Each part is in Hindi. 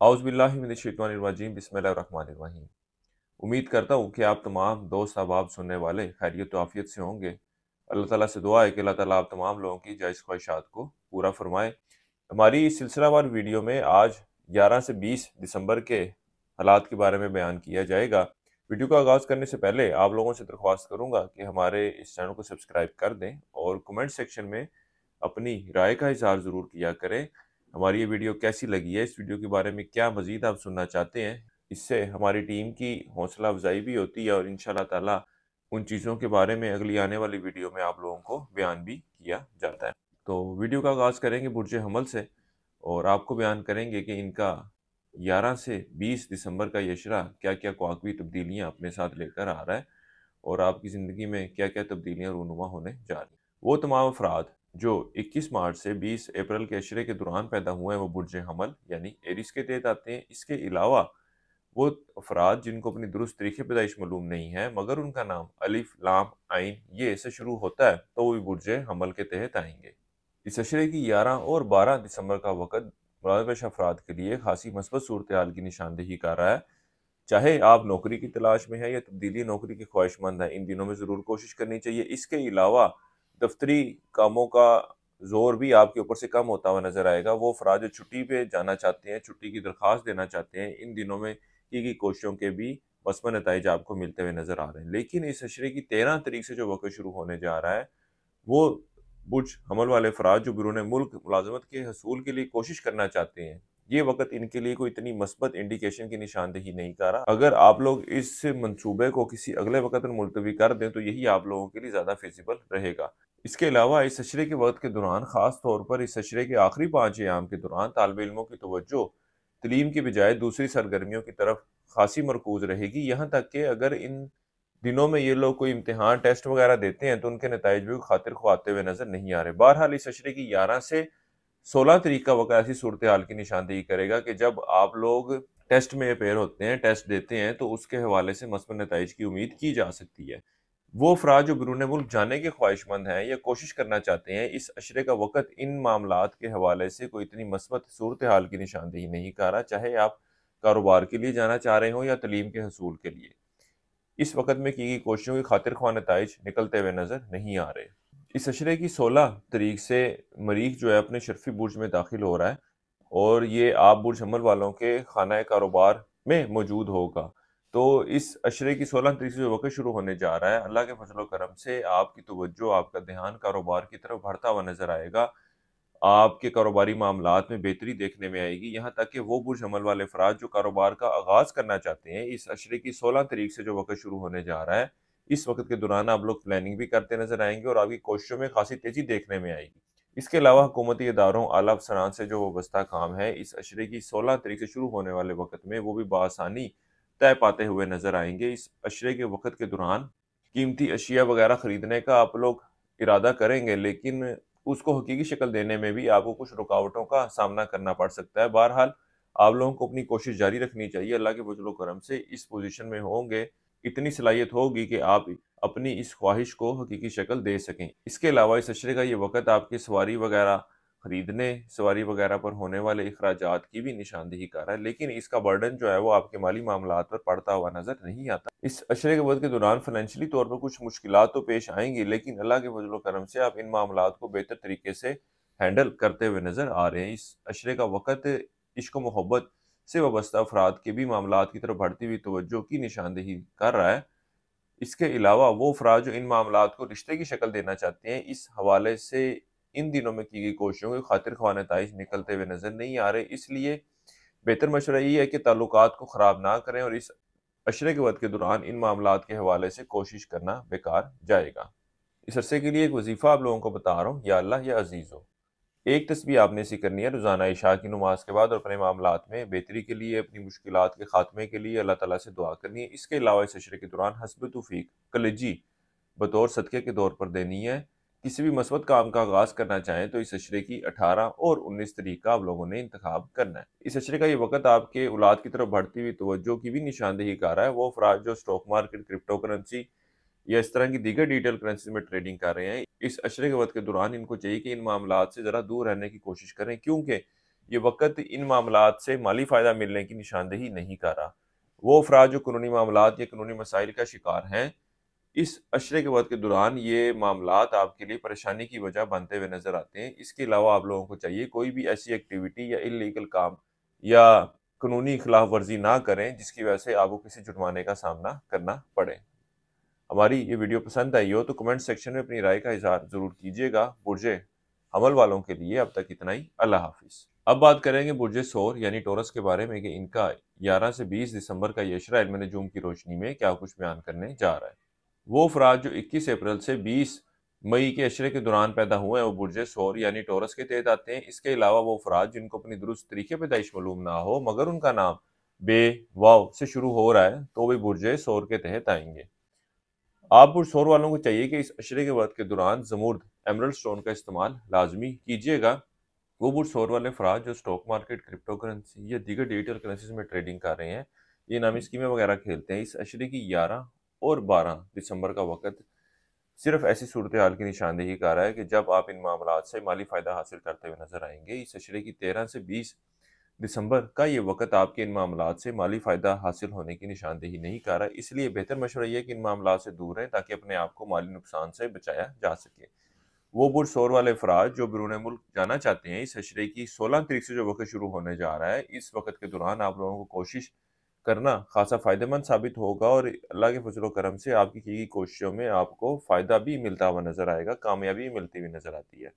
औज़ुबिल्लाहि मिनश्शैतानिर्रजीम बिस्मिल्लाहिर्रहमानिर्रहीम। उम्मीद करता हूँ कि आप तमाम दोस्त अहबाब सुनने वाले खैरियत व आफ़ियत से होंगे। अल्लाह ताला से दुआ है कि अल्लाह ताला आप तमाम लोगों की जायज़ ख्वाहिशात को पूरा फरमाए। हमारी इस सिलसिलावार वीडियो में आज 11 से 20 दिसंबर के हालात के बारे में बयान किया जाएगा। वीडियो का आगाज़ करने से पहले आप लोगों से दरख्वास्त करूँगा कि हमारे इस चैनल को सब्सक्राइब कर दें और कमेंट सेक्शन में अपनी राय का इज़हार ज़रूर किया करें। हमारी ये वीडियो कैसी लगी है, इस वीडियो के बारे में क्या मज़ीद आप सुनना चाहते हैं, इससे हमारी टीम की हौसला अफ़ज़ाई भी होती है और इंशाअल्लाह ताला उन चीज़ों के बारे में अगली आने वाली वीडियो में आप लोगों को बयान भी किया जाता है। तो वीडियो का आगाज़ करेंगे बुर्ज हमल से और आपको बयान करेंगे कि इनका 11 से 20 दिसंबर का यशरा क्या-क्या कवाकबी तब्दीलियाँ अपने साथ लेकर आ रहा है और आपकी ज़िंदगी में क्या-क्या तब्दीलियाँ रूनुमा होने जा रही हैं। वो तमाम अफ़राद जो 21 मार्च से 20 अप्रैल के अशरे के दौरान पैदा हुए हैं वो बुर्ज हमल यानी एरीज़ के तहत आते हैं। इसके अलावा वो अफ़राद जिनको अपनी दुरुस्त तारीख़ पैदाइश मालूम नहीं है मगर उनका नाम अलिफ, लाम, आइन ये से शुरू होता है तो वो भी बुर्ज हमल के तहत आएँगे। इस अशरे की 11 और 12 दिसंबर का वक़्त मुरादपेश अफ़राद के लिए ख़ासी मस्बत सूरत-ए-हाल की निशानदेही कर रहा है। चाहे आप नौकरी की तलाश में हैं या तब्दीली नौकरी के ख्वाहिशमंद हैं, इन दिनों में ज़रूर कोशिश करनी चाहिए। इसके अलावा दफ़्तरी कामों का ज़ोर भी आपके ऊपर से कम होता हुआ नज़र आएगा। वो अफ़राद जो छुट्टी पे जाना चाहते हैं, छुट्टी की दरख्वास्त देना चाहते हैं, इन दिनों में की गई कोशिशों के भी मसमन नताइज आपको मिलते हुए नज़र आ रहे हैं। लेकिन इस अशरे की 13 तारीख से जो वक़्त शुरू होने जा रहा है, वो बुर्ज हमल वाले अफ़राद जो बैरून मुल्क मुलाज़मत के हसूल के लिए कोशिश करना चाहते हैं, ये वक़्त इनके लिए कोई इतनी मस्बत इंडिकेशन की निशानदेही नहीं कर रहा। अगर आप लोग इस मंसूबे को किसी अगले वक़्त में मुलतवी कर दें, तो यही आप लोगों के लिए ज़्यादा फ़ीज़िबल रहेगा। इसके अलावा इस अशरे के वक़्त के दौरान ख़ास तौर पर इस अशरे के आखिरी 5 अयाम के दौरान तालिब इल्मों की तवज्जो तलीम की बजाय दूसरी सरगर्मियों की तरफ ख़ासी मरकूज़ रहेगी। यहाँ तक कि अगर इन दिनों में ये लोग कोई इम्तिहान, टेस्ट वग़ैरह देते हैं, तो उनके नताइज भी खातिर ख़्वाह आते हुए नज़र नहीं आ रहे। बहरहाल इस अशरे की 11 से 16 तारीख का वक़्त ऐसी सूरत-ए-हाल की निशानदेही करेगा कि जब आप लोग टेस्ट में अपेयर होते हैं, टेस्ट देते हैं, तो उसके हवाले से मस्बत नताइज की उम्मीद की जा सकती है। वो अफ़राद जो बैरून मुल्क जाने के ख्वाहिशमंद हैं या कोशिश करना चाहते हैं, इस अशरे का वक़्त इन मामलात के हवाले से कोई इतनी मस्बत सूरत-ए-हाल की निशानदेही नहीं कर रहा, चाहे आप कारोबार के लिए जाना चाह रहे हों या तलीम के हसूल के लिए। इस वक़्त में की गई कोशिशों के खातिर ख्वाह नताइज निकलते हुए नज़र नहीं आ रहे। इस अशरे की 16 तारीख से मरीख़ जो है अपने शर्फ़ी बुर्ज में दाखिल हो रहा है और ये आप बुर्ज हमल वालों के खाना कारोबार में मौजूद होगा। तो इस अशरे की 16 तारीख से जो वक़्त शुरू होने जा रहा है, अल्लाह के फ़ज़ल व करम से आपकी तवज्जो, आपका ध्यान कारोबार की तरफ बढ़ता हुआ नज़र आएगा। आपके कारोबारी मामलात में बेहतरी देखने में आएगी, यहाँ तक कि वो बुर्ज हमल वाले अफ़राद जो कारोबार का आगाज़ करना चाहते हैं, इस अशरे की 16 तारीख से जो वक़्त शुरू होने जा रहा है, इस वक़्त के दौरान आप लोग प्लानिंग भी करते नज़र आएँगे और आपकी कोशिशों में ख़ासी तेज़ी देखने में आएगी। इसके अलावा हुकूमती इदारों, आला अफ़सरान से जो वाबस्ता काम है, इस अशरे की 16 तारीख से शुरू होने वाले वक़्त में वो भी बआसानी तय पाते हुए नज़र आएँगे। इस अशरे के वक़्त के दौरान कीमती अशिया वग़ैरह खरीदने का आप लोग इरादा करेंगे, लेकिन उसको हकीकी शक्ल देने में भी आपको कुछ रुकावटों का सामना करना पड़ सकता है। बहरहाल आप लोगों को अपनी कोशिश जारी रखनी चाहिए। अल्लाह के फज़ल व करम से इस पोज़ीशन में होंगे, इतनी सलाहियत होगी कि आप अपनी इस ख्वाहिश को हकीकी शक्ल दे सकें। इसके अलावा इस अशरे का ये वक़्त आपकी सवारी वग़ैरह खरीदने, सवारी वग़ैरह पर होने वाले इखराजात की भी निशानदेही कर रहा है, लेकिन इसका बर्डन जो है वो आपके माली मामलात पर पड़ता हुआ नज़र नहीं आता। इस अशरे के वक़्त के दौरान फ़ाइनेंशियली तौर पर कुछ मुश्किलात तो पेश आएँगी, लेकिन अल्लाह के फज़ल व करम से आप इन मामलात को बेहतर तरीके से हैंडल करते हुए नज़र आ रहे हैं। इस अशरे का वक़्त इश्क व मोहब्बत से वाबस्ता अफ़राद के भी मामलात की तरफ बढ़ती हुई तवज्जो की निशानदेही कर रहा है। इसके अलावा वो अफ़राद जो इन मामलात को रिश्ते की शक्ल देना चाहते हैं, इस हवाले से इन दिनों में की गई कोशिशों के खातिर ख्वाह नताइज निकलते हुए नज़र नहीं आ रहे। इसलिए बेहतर मशवरा ये है कि ताल्लुकात को ख़राब ना करें और इस अशरे के वक़्त के दौरान इन मामलात के हवाले से कोशिश करना बेकार जाएगा। इस अरसे के लिए एक वज़ीफ़ा आप लोगों को बता रहा हूँ, या अल्लाह या अज़ीज़ो। एक तस्बीह आपने ऐसी करनी है रोज़ाना इशा की नमाज़ के बाद और अपने मामलात में बेहतरी के लिए, अपनी मुश्किलात के ख़ात्मे के लिए अल्लाह ताला से दुआ करनी है। इसके अलावा इस अशरे के दौरान हस्ब तौफ़ीक कलेजी बतौर सदक़े के तौर पर देनी है। किसी भी मस्बत काम का आगाज़ करना चाहें तो इस अशरे की 18 और 19 तारीख का आप लोगों ने इंतख़ाब करना है। इस अशरे का ये वक़्त आपके औलाद की तरफ बढ़ती हुई तवज्जो की भी निशानदेही कर रहा है। वो अफ़राद जो स्टॉक मार्केट, क्रिप्टो करेंसी या इस तरह की दीगर डिजिटल करेंसी में ट्रेडिंग कर रहे हैं, इस अशरे के वक़्त के दौरान इनको चाहिए कि इन मामलात से ज़रा दूर रहने की कोशिश करें, क्योंकि ये वक़्त इन मामलात से माली फ़ायदा मिलने की निशानदेही नहीं कर रहा। वो अफ़राद जो कानूनी मामलात या कानूनी मसाइल का शिकार हैं, इस अशरे के वक़्त के दौरान ये मामलात आपके लिए परेशानी की वजह बनते हुए नज़र आते हैं। इसके अलावा आप लोगों को चाहिए कोई भी ऐसी एक्टिविटी या इल्लीगल काम या कानूनी खिलाफ वर्ज़ी ना करें, जिसकी वजह से आपको किसी जुर्माने का सामना करना पड़े। हमारी ये वीडियो पसंद आई हो तो कमेंट सेक्शन में अपनी राय का इज़हार ज़रूर कीजिएगा। बुर्जे हमल वालों के लिए अब तक इतना ही। अल्लाह हाफ़िज़। अब बात करेंगे बुर्जे सौर यानी टॉरस के बारे में कि इनका 11 से 20 दिसंबर का ये इशरा इल्म नजूम की रोशनी में क्या कुछ बयान करने जा रहा है। वो अफराद जो 21 अप्रैल से 20 मई के अशरे के दौरान पैदा हुए हैं वो बुर्जे सौर यानी टॉरस के तहत आते हैं। इसके अलावा वो अफराद जिनको अपनी दुरुस्त तरीके पैदाइश मालूम ना हो मगर उनका नाम बे वाव से शुरू हो रहा है तो वे बुर्जे सौर के तहत आएंगे। आप बुर्ज सौर वालों को चाहिए कि इस अशरे के वक्त के दौरान ज़मुर्द एमरल्ड स्टोन का इस्तेमाल लाजमी कीजिएगा। वो बुर्ज सौर वाले अफराद जो स्टॉक मार्केट, क्रिप्टो करेंसी या दीगर डिजिटल करेंसीज में ट्रेडिंग कर रहे हैं, ये इनामी स्कीमें वगैरह खेलते हैं, इस अशरे की 11 और 12 दिसंबर का वक़्त सिर्फ ऐसी सूरत हाल की निशानदेही कर रहा है कि जब आप इन मामलात से माली फ़ायदा हासिल करते हुए नज़र आएंगे। इस अशरे की 13 से 20 दिसंबर का ये वक़्त आपके इन मामलात से माली फ़ायदा हासिल होने की निशानदेही नहीं कर रहा है, इसलिए बेहतर मशवरा ये है कि इन मामलात से दूर रहें ताकि अपने आप को माली नुकसान से बचाया जा सके। वो बुर्ज सौर वाले अफराद जो बैरून मुल्क जाना चाहते हैं, इस अशरे की 16 तारीख से जो वक़्त शुरू होने जा रहा है, इस वक़्त के दौरान आप लोगों को कोशिश करना ख़ासा फ़ायदेमंद साबित होगा और अल्लाह के फज़ल व करम से आपकी की गई कोशिशों में आपको फ़ायदा भी मिलता हुआ नज़र आएगा, कामयाबी मिलती हुई नज़र आती है।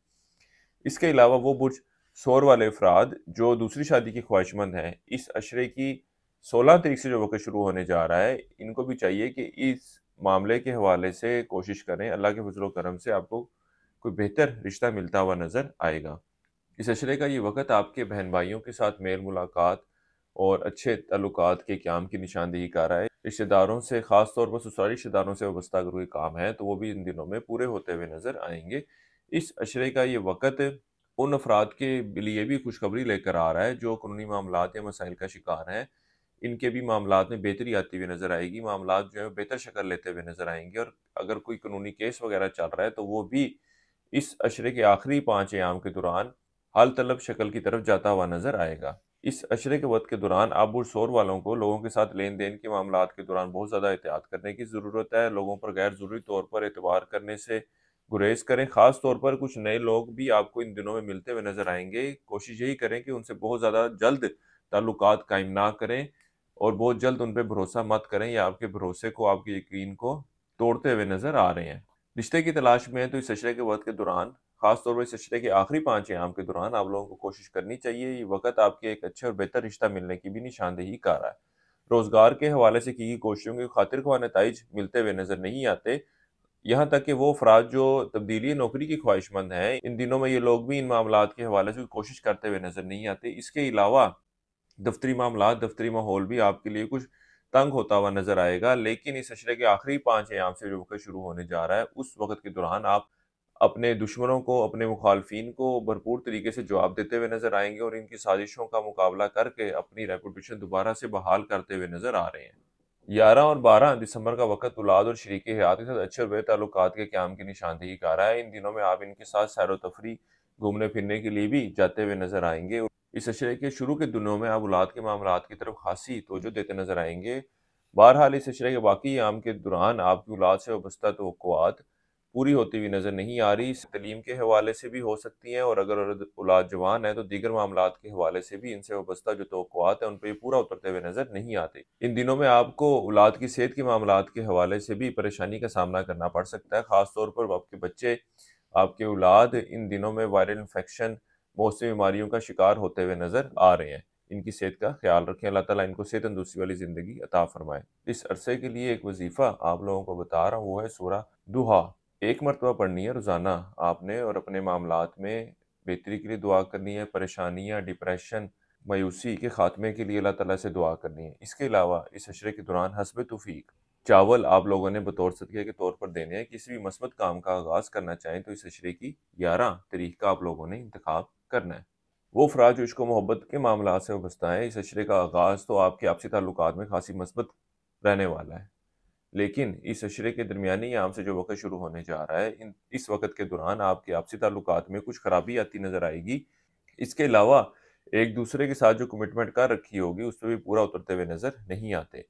इसके अलावा वो बुर्ज सौर वाले अफराद जो दूसरी शादी की ख्वाहिशमंद हैं, इस अशरे की 16 तारीख से जो वक़्त शुरू होने जा रहा है, इनको भी चाहिए कि इस मामले के हवाले से कोशिश करें। अल्लाह के फज़ल व करम से आपको कोई बेहतर रिश्ता मिलता हुआ नज़र आएगा। इस अशरे का ये वक़्त आपके बहन-भाइयों के साथ मेल-मुलाकात और अच्छे ताल्लुकात के क़याम की निशानदेही कर रहा है। रिश्तेदारों से ख़ास तौर पर ससुराली रिश्तेदारों से वाबस्ता अगर कोई काम है, तो वो भी इन दिनों में पूरे होते हुए नज़र आएँगे। इस अशरे का ये वक़्त उन अफराद के लिए भी खुशखबरी लेकर आ रहा है, जो कानूनी मामलात या मसाइल का शिकार हैं। इनके भी मामलात में बेहतरी आती हुई नज़र आएगी, मामलात जो है बेहतर शक्ल लेते हुए नज़र आएँगे और अगर कोई कानूनी केस वग़ैरह चल रहा है, तो वो भी इस अशरे के आखिरी 5 अयाम के दौरान हल तलब शक्ल की तरफ जाता हुआ नज़र आएगा। इस अशरे के वक़्त के दौरान आप बुर्ज सौर वालों को लोगों के साथ लेन-देन के मामलात के दौरान बहुत ज़्यादा एहतियात करने की ज़रूरत है। लोगों पर गैर ज़रूरी तौर पर एतबार करने से गुरेज़ करें। ख़ास तौर पर कुछ नए लोग भी आपको इन दिनों में मिलते हुए नज़र आएँगे। कोशिश यही करें कि उनसे बहुत ज़्यादा जल्द ताल्लुकात कायम ना करें और बहुत जल्द उन पे भरोसा मत करें या आपके भरोसे को, आपके यकीन को तोड़ते हुए नज़र आ रहे हैं। रिश्ते की तलाश में हैं तो इस अशरे के वक़्त के दौरान, ख़ास तौर पर इस अशरे के आखिरी 5 अयाम के दौरान आप लोगों को कोशिश करनी चाहिए। ये वक़्त आपके एक अच्छे और बेहतर रिश्ता मिलने की भी निशानदेही कर रहा है। रोज़गार के हवाले से की गई कोशिशों के खातिर ख्वाह नताइज मिलते हुए नज़र नहीं आते। यहाँ तक कि वो अफराद जो तब्दीली नौकरी की ख्वाहिशमंद हैं, इन दिनों में ये लोग भी इन मामलात के हवाले से कोशिश करते हुए नज़र नहीं आते। इसके अलावा दफ्तरी मामलात, दफ्तरी माहौल भी आपके लिए कुछ तंग होता हुआ नज़र आएगा, लेकिन इस अशरे के आखिरी 5 अयाम से जो वक़्त शुरू होने जा रहा है, उस वक़्त के दौरान आप अपने दुश्मनों को, अपने मुखालफिन को भरपूर तरीके से जवाब देते हुए नज़र आएँगे और इनकी साजिशों का मुकाबला करके अपनी रेपुटेशन दोबारा से बहाल करते हुए नज़र आ रहे हैं। 11 और 12 दिसंबर का वक़्त औलाद और शरीके हयात के साथ अच्छे और बेहतर ताल्लुकात के क़याम की निशानदेही कर रहा है। इन दिनों में आप इनके साथ सैर-व-तफ़रीह, घूमने-फिरने के लिए भी जाते हुए नज़र आएँगे। इस अशरे के शुरू के दिनों में आप औलाद के मामलात की तरफ ख़ासी तवज्जो देते नज़र आएँगे। बहरहाल इस अशरे के बाकी अयाम के दौरान आपकी औलाद से वाबस्ता तवक्कुआत पूरी होती हुई नज़र नहीं आ रही। इस तलीम के हवाले से भी हो सकती हैं और अगर औलाद जवान है तो दीगर मामलात के हवाले से भी इनसे वाबस्ता जो तवक्कुआत है उन पे पूरा उतरते हुए नज़र नहीं आते। इन दिनों में आपको औलाद की सेहत के मामलात के हवाले से भी परेशानी का सामना करना पड़ सकता है। ख़ास तौर पर आपके बच्चे, आपके औलाद इन दिनों में वायरल इन्फेक्शन, मौसमी बीमारियों का शिकार होते हुए नज़र आ रहे हैं। इनकी सेहत का ख्याल रखें। अल्लाह ताला इनको सेहत तंदुरुस्ती वाली ज़िंदगी अता फ़रमाए। इस अरसे के लिए एक वज़ीफ़ा आप लोगों को बता रहा हूँ, वो है सूरह दुहा। एक मरतबा पढ़नी है रोज़ाना आपने और अपने मामलात में बेहतरी के लिए दुआ करनी है, परेशानियाँ, डिप्रेशन, मायूसी के ख़ात्मे के लिए अल्लाह ताला से दुआ करनी है। इसके अलावा इस अशरे के दौरान हस्ब तौफ़ीक चावल आप लोगों ने बतौर सदक़े के तौर पर देने हैं। किसी भी मस्बत काम का आगाज़ करना चाहें तो इस अशरे की 11 तारीख का आप लोगों ने इंतख़ाब करना है। वो अफ़राद जो इश्क व मोहब्बत के मामलात से वाबस्ता हैं, इस अशरे का आगाज़ तो आपके आपसी ताल्लुकात में ख़ासी मस्बत रहने वाला है। लेकिन इस अशरे के दरमियानी अयाम से जो वक़्त शुरू होने जा रहा है, इस वक़्त के दौरान आपके आपसी ताल्लुकात में कुछ ख़राबी आती नज़र आएगी। इसके अलावा एक दूसरे के साथ जो कमिटमेंट कर रखी होगी उस पे भी पूरा उतरते हुए नज़र नहीं आते।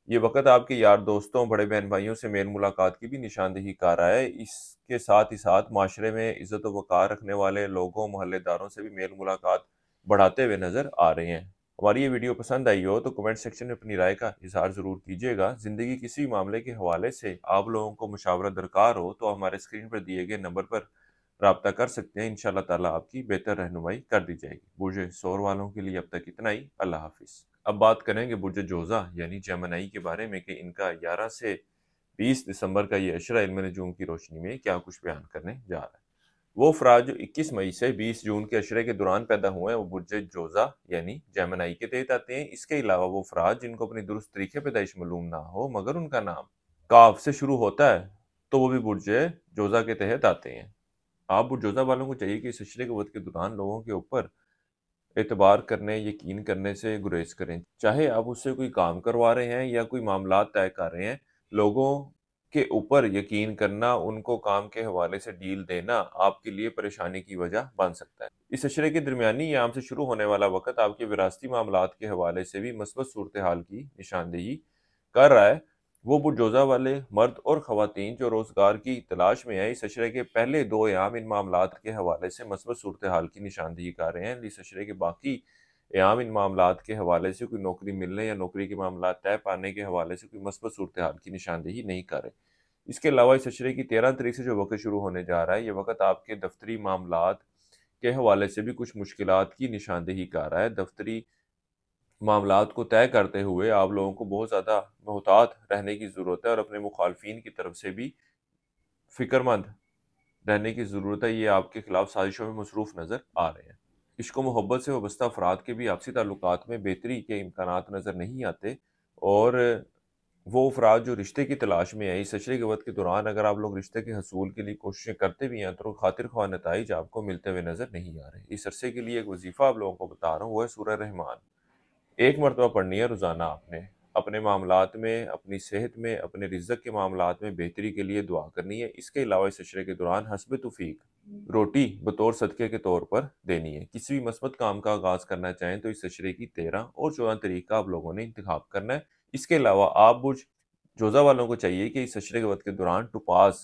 ये वक़्त आपके यार दोस्तों, बड़े बहन-भाइयों से मेल मुलाकात की भी निशानदेही कर रहा है। इसके साथ ही साथ माशरे में इज़्ज़त व वक़ार रखने वाले लोगों, मोहल्लेदारों से भी मेल मुलाकात बढ़ाते हुए नज़र आ रहे हैं। हमारी ये वीडियो पसंद आई हो तो कमेंट सेक्शन में अपनी राय का इज़हार ज़रूर कीजिएगा। ज़िंदगी किसी भी मामले के हवाले से आप लोगों को मशावरा दरकार हो तो हमारे स्क्रीन पर दिए गए नंबर पर राब्ता कर सकते हैं। इंशाअल्लाह ताला आपकी बेहतर रहनुमाई कर दी जाएगी। बुर्ज सौर वालों के लिए अब तक इतना ही। अल्लाह हाफ़िज़। अब बात करेंगे बुर्ज जोज़ा यानी जेमिनी के बारे में कि इनका 11 से 20 दिसंबर का ये अशरा इल्म नजूम की रोशनी में क्या कुछ बयान करने जा रहा है। वो अफराद जो 21 मई से 20 जून के अशरे के दौरान पैदा हुए हैं वो बुर्ज जोज़ा यानी जेमिनी के तहत आते हैं। इसके अलावा वो अफराद जिनको अपनी दुरुस्त तरीके पैदाइश मालूम ना हो मगर उनका नाम काफ से शुरू होता है तो वो भी बुर्ज जोज़ा के तहत आते हैं। आप बुर्ज जोज़ा वालों को चाहिए कि इस अशरे के वक्त के दौरान लोगों के ऊपर एतबार करने, यकीन करने से गुरेज़ करें। चाहे आप उससे कोई काम करवा रहे हैं या कोई मामलात तय कर रहे हैं, लोगों के ऊपर यकीन करना, उनको काम के हवाले से डील देना आपके लिए परेशानी की वजह बन सकता है। इस अशरे के दरमियानी याम से शुरू होने वाला वक़्त आपके विरासती मामलात के हवाले से भी मस्बत सूरत-ए-हाल की निशानदेही कर रहा है। वो बुलडोज़ा वाले मर्द और ख़वातीन जो रोज़गार की तलाश में हैं, इस अशरे के पहले 2 अयाम इन मामलात के हवाले से मस्बत सूरत-ए-हाल की निशानदेही कर रहे हैं। इस अशरे के बाकी अयाम इन मामलात के हवाले से कोई नौकरी मिलने या नौकरी के मामलात तय पाने के हवाले से कोई मस्बत सूरत-ए-हाल की निशानदेही नहीं कर रहे। इसके अलावा इस अशरे की 13 तारीख से जो वक़्त शुरू होने जा रहा है, ये वक़्त आपके दफ़्तरी मामलात के हवाले से भी कुछ मुश्किलात की निशानदेही कर रहा है। दफ़्तरी मामलात को तय करते हुए आप लोगों को बहुत ज़्यादा मोहतात रहने की ज़रूरत है और अपने मुखालफिन की तरफ से भी फ़िक्रमंद रहने की ज़रूरत है। ये आपके खिलाफ साजिशों में मसरूफ़ नज़र आ रहे हैं। इश्क व मोहब्बत से वाबस्ता अफ़राद के भी आपसी ताल्लुकात में बेहतरी के इम्कानात नज़र नहीं आते और वो अफ़राद जो रिश्ते की तलाश में हैं, इस अशरे के वक़्त के दौरान अगर आप लोग रिश्ते के हसूल के लिए कोशिशें करते भी हैं, तो खातिर ख्वाह नताइज आपको मिलते हुए नज़र नहीं आ रहे। इस अरसे के लिए एक वज़ीफ़ा आप लोगों को बता रहा हूँ, वो है सूरह रहमान। एक मरतबा पढ़नी है रोज़ाना आपने। अपने मामलात में, अपनी सेहत में, अपने रिज़्क़ के मामलात में बेहतरी के लिए दुआ करनी है। इसके अलावा इस अशरे के दौरान हस्ब तौफ़ीक रोटी बतौर सदक़े के तौर पर देनी है। किसी भी मस्बत काम का आगाज़ करना चाहें तो इस अशरे की 13 और 14 तारीख का आप लोगों ने इंतख़ाब करना है। इसके अलावा आप बुर्ज जोज़ा वालों को चाहिए कि इस अशरे के वक़्त के दौरान टोपाज़,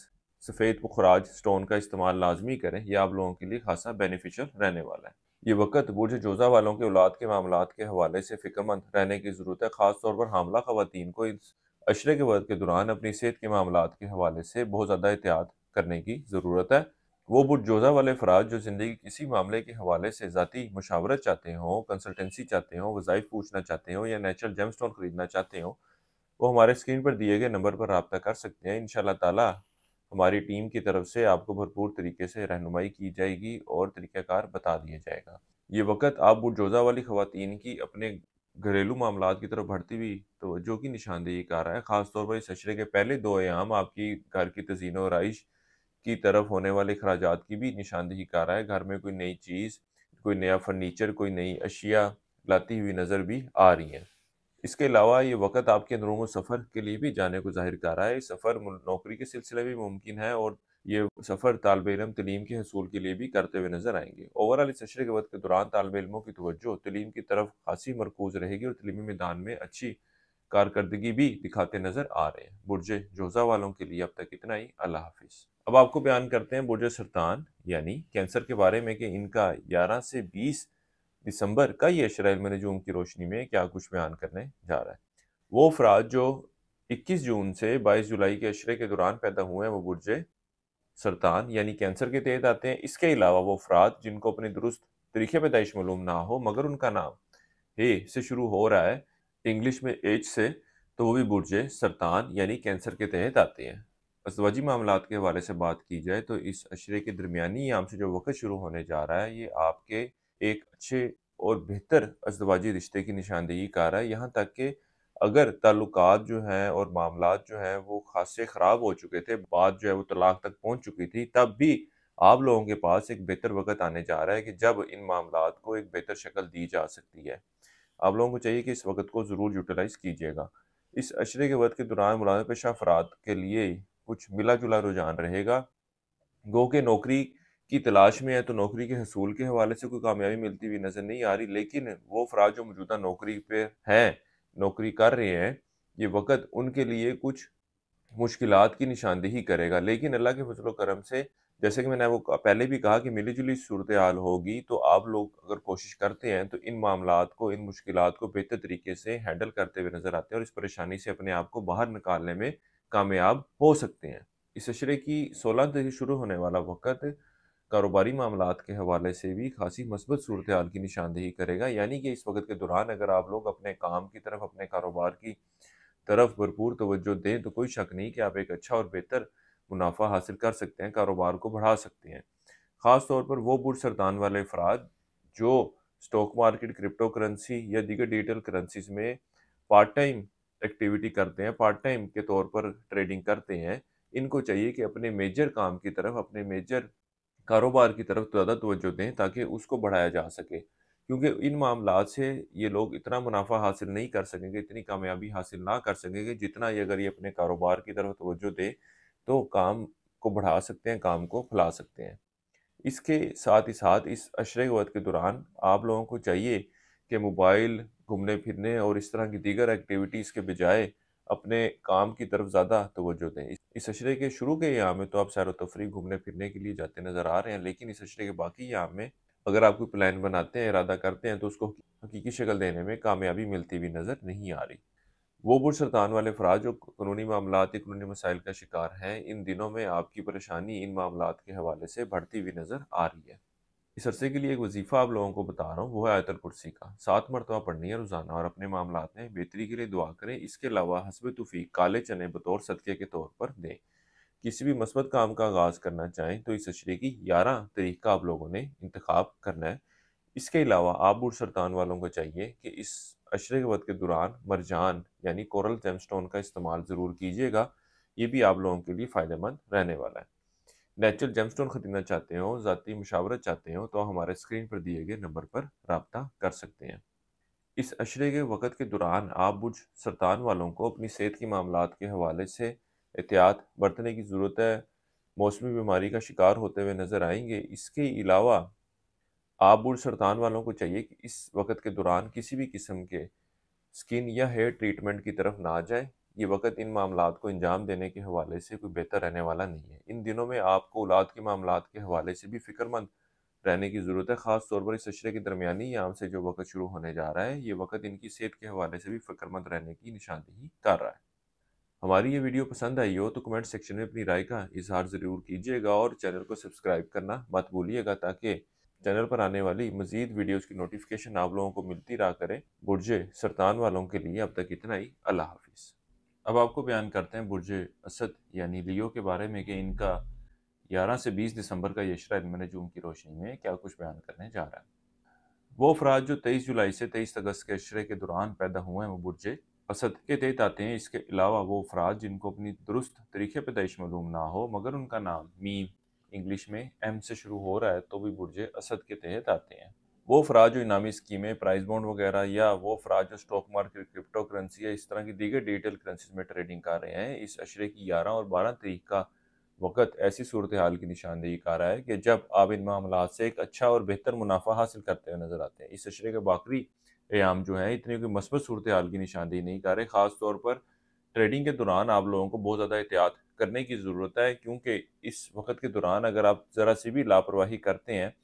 सफ़ेद पुखराज स्टोन का इस्तेमाल लाज़मी करें। ये आप लोगों के लिए ख़ासा बेनिफिशियल रहने वाला है। ये वक़्त बुर्ज जोज़ा वालों के औलाद के मामलात के हवाले से फ़िक्रमंद रहने की ज़रूरत है। ख़ास तौर पर हामला ख़वातीन को इस अशरे के वक़्त के दौरान अपनी सेहत के मामलात के हवाले से बहुत ज़्यादा एहतियात करने की ज़रूरत है। वो बुर्ज जोज़ा वाले अफ़राद जो ज़िंदगी के किसी मामले के हवाले से ज़ाती मशावरत चाहते हों, कंसल्टेंसी चाहते हों, वज़ाइफ पूछना चाहते हों या नेचुरल जेमस्टोन खरीदना चाहते हों, वो हमारे स्क्रीन पर दिए गए नंबर पर राब्ता कर सकते हैं। इंशाअल्लाह ताला हमारी टीम की तरफ से आपको भरपूर तरीके से रहनुमाई की जाएगी और तरीक़ाकार बता दिया जाएगा। ये वक़्त आप बुलडोज़ा वाली ख़वातीन की अपने घरेलू मामलात की तरफ बढ़ती हुई तवज्जो की निशानदेही कर रहा है। ख़ास तौर पर इस अशरे के पहले 2 अयाम आपकी घर की तज़ीन व आराइश की तरफ होने वाले अखराजात की भी निशानदेही कर रहा है। घर में कोई नई चीज़, कोई नया फ़र्नीचर, कोई नई अशिया लाती हुई नज़र भी आ रही हैं। इसके अलावा ये वक़्त आपके अंदरूनी सफ़र के लिए भी जाने को ज़ाहिर कर रहा है। सफ़र नौकरी के सिलसिले में मुमकिन है और ये सफ़र तालिब-इल्म तलीम के हसूल के लिए भी करते हुए नज़र आएँगे। ओवरऑल इस अशरे के वक़्त के दौरान तालिब-इल्मों की तवज्जो तलीम की तरफ ख़ासी मरकूज़ रहेगी और तलीमी मैदान में अच्छी कारकर्दगी भी दिखाते नज़र आ रहे हैं। बुर्ज जोज़ा वालों के लिए अब तक इतना ही। अल्लाह हाफ़िज़। अब आपको बयान करते हैं बुर्ज सरतान यानी कैंसर के बारे में कि इनका 11 से 20 दिसंबर का ये अशरा इल्म नजूम की रोशनी में क्या कुछ बयान करने जा रहा है। वो अफराद जो 21 जून से 22 जुलाई के अशरे के दौरान पैदा हुए हैं वो बुर्ज सरतान यानी कैंसर के तहत आते हैं। इसके अलावा वो अफराद जिनको अपनी दुरुस्त तरीके पैदाइश मालूम ना हो मगर उनका नाम ए से शुरू हो रहा है, इंग्लिश में एच से, तो वो भी बुर्ज सरतान यानी कैंसर के तहत आते हैं। अज़दवाजी मामलात के हवाले से बात की जाए तो इस अशरे के दरमियानी याम से जो वक़्त शुरू होने जा रहा है, ये आपके एक अच्छे और बेहतर अज़दवाजी रिश्ते की निशानदेही कर रहा है। यहाँ तक कि अगर ताल्लुकात जो हैं और मामलात जो हैं वो ख़ासे ख़राब हो चुके थे, बात जो है वो तलाक तक पहुँच चुकी थी, तब भी आप लोगों के पास एक बेहतर वक़्त आने जा रहा है कि जब इन मामलात को एक बेहतर शक्ल दी जा सकती है। आप लोगों को चाहिए कि इस वक़्त को ज़रूर यूटिलाइज़ कीजिएगा। इस अशरे के वक़्त के दौरान मुलाज़िम पेशा अफ़राद के लिए कुछ मिला-जुला रुझान रहेगा। गो कि नौकरी की तलाश में हैं, तो नौकरी के हसूल के हवाले से कोई कामयाबी मिलती हुई नज़र नहीं आ रही। लेकिन वो अफ़राद जो मौजूदा नौकरी पे हैं, नौकरी कर रहे हैं, ये वक़्त उनके लिए कुछ मुश्किलात की निशानदेही करेगा। लेकिन अल्लाह के फ़ज़ल व करम से, जैसे कि मैंने वो पहले भी कहा कि मिली-जुली सूरत-ए-हाल होगी, तो आप लोग अगर कोशिश करते हैं, तो इन मामलात को, इन मुश्किलात को बेहतर तरीके से हैंडल करते हुए नज़र आते हैं और इस परेशानी से अपने आप को बाहर निकालने में कामयाब हो सकते हैं। इस अशरे की 16 तारीख से शुरू होने वाला वक़्त कारोबारी मामलात के हवाले से भी खासी मस्बत सूरत-ए-हाल की निशानदेही करेगा। यानी कि इस वक़्त के दौरान अगर आप लोग अपने काम की तरफ, अपने कारोबार की तरफ भरपूर तवज्जो दें, तो कोई शक नहीं कि आप एक अच्छा और बेहतर मुनाफ़ा हासिल कर सकते हैं, कारोबार को बढ़ा सकते हैं। ख़ास तौर पर वो बुर्सरतान वाले अफ़राद जो स्टॉक मार्केट, क्रिप्टो करेंसी या दीगर डिजिटल करेंसीज़ में पार्ट टाइम एक्टिविटी करते हैं, पार्ट टाइम के तौर पर ट्रेडिंग करते हैं, इनको चाहिए कि अपने मेजर काम की तरफ, अपने मेजर कारोबार की तरफ ज़्यादा तवज्जो दें ताकि उसको बढ़ाया जा सके। क्योंकि इन मामलात से ये लोग इतना मुनाफ़ा हासिल नहीं कर सकेंगे, इतनी कामयाबी हासिल ना कर सकेंगे जितना ये अगर ये अपने कारोबार की तरफ तवज्जो दें, तो काम को बढ़ा सकते हैं, काम को फैला सकते हैं। इसके साथ ही साथ इस अशरे वक़्त के दौरान आप लोगों को चाहिए कि मोबाइल, घूमने-फिरने और इस तरह की दीगर एक्टिविटीज़ के बजाय अपने काम की तरफ ज़्यादा तवज्जो दें। इस अशरे के शुरू के अय्याम में तो आप सैर-व-तफ़रीह, घूमने-फिरने के लिए जाते नज़र आ रहे हैं, लेकिन इस अशरे के बाकी अय्याम में अगर आप कोई प्लान बनाते हैं, इरादा करते हैं, तो उसको हकीकी शक्ल देने में कामयाबी मिलती हुई नज़र नहीं आ रही। वो बुर्सरतान वाले अफ़राद जो कानूनी मामलात या कानूनी मसाइल का शिकार हैं, इन दिनों में आपकी परेशानी इन मामलात के हवाले से बढ़ती हुई नज़र आ रही है। इस अरसे के लिए एक वजीफ़ा आप लोगों को बता रहा हूँ, वो है आयतुल कुर्सी का। 7 मरतबा पढ़नी है रोज़ाना और अपने मामलात में बेहतरी के लिए दुआ करें। इसके अलावा हस्ब तौफ़ीक काले चने बतौर सदक़े के तौर पर दें। किसी भी मस्बत काम का आगाज़ करना चाहें, तो इस अशरे की 11 तारीख का आप लोगों ने इंतख़ाब करना है। इसके अलावा आप बुर्सरतान वालों को चाहिए कि इस अशरे के वक़्त के दौरान मरजान यानी कोरल जेमस्टोन का इस्तेमाल ज़रूर कीजिएगा। ये भी आप लोगों के लिए फ़ायदेमंद रहने वाला है। नेचुरल जेमस्टोन खरीदना चाहते हो, ज़ाती मशावरत चाहते हो, तो हमारे स्क्रीन पर दिए गए नंबर पर राब्ता कर सकते हैं। इस अशरे के वक़्त के दौरान आप बुर्सरतान वालों को अपनी सेहत के मामलात के हवाले से एहतियात बरतने की ज़रूरत है। मौसमी बीमारी का शिकार होते हुए नज़र आएँगे। इसके अलावा आप बुर्सरतान वालों को चाहिए कि इस वक़्त के दौरान किसी भी किस्म के स्किन या हेयर ट्रीटमेंट की तरफ ना जाएँ। ये वक़्त इन मामलात को अंजाम देने के हवाले से कोई बेहतर रहने वाला नहीं है। इन दिनों में आपको औलाद के मामलात के हवाले से भी फ़िक्रमंद रहने की ज़रूरत है, ख़ास तौर पर इस अशरे के दरमियानी अय्याम से जो वक़्त शुरू होने जा रहा है, ये वक़्त इनकी सेहत के हवाले से भी फ़िक्रमंद रहने की निशानदेही कर रहा है। हमारी ये वीडियो पसंद आई हो तो कमेंट सेक्शन में अपनी राय का इज़हार ज़रूर कीजिएगा और चैनल को सब्सक्राइब करना मत भूलिएगा ताकि चैनल पर आने वाली मज़ीद वीडियोज़ की नोटिफ़िकेशन आप लोगों को मिलती रहा करे। बुर्ज सरतान वालों के लिए अब तक इतना ही। अल्लाह हाफ़िज़। अब आपको बयान करते हैं बुर्ज असद यानी लियो के बारे में कि इनका 11 से 20 दिसंबर का ये इशरा इल्म नजूम की रोशनी में क्या कुछ बयान करने जा रहा है। वो अफराद जो 23 जुलाई से 23 अगस्त के इशरे के दौरान पैदा हुए हैं वो बुर्ज असद के तहत आते हैं। इसके अलावा वो अफराद जिनको अपनी दुरुस्त तरीके पैदाइश मालूम ना हो मगर उनका नाम मीम इंग्लिश में एम से शुरू हो रहा है तो भी बुर्ज असद के तहत आते हैं। वो अफराद जो इनामी स्कीमें, प्राइस बॉन्ड वगैरह या वो अफराद जो स्टॉक मार्केट, क्रिप्टो करेंसी या इस तरह की दीगर डिजिटल करेंसीज में ट्रेडिंग कर रहे हैं, इस अशरे की 11 और 12 तारीख का वक़्त ऐसी सूरत हाल की निशानदेही कर रहा है कि जब आप इन मामलात से एक अच्छा और बेहतर मुनाफा हासिल करते हुए नज़र आते हैं। इस अशरे के बाकी अयाम जो हैं इतनी कोई मस्बत सूरत हाल की निशानदेही नहीं कर रहे। ख़ास तौर पर ट्रेडिंग के दौरान आप लोगों को बहुत ज़्यादा एहतियात करने की ज़रूरत है क्योंकि इस वक़्त के दौरान अगर आप ज़रा सी भी लापरवाही करते हैं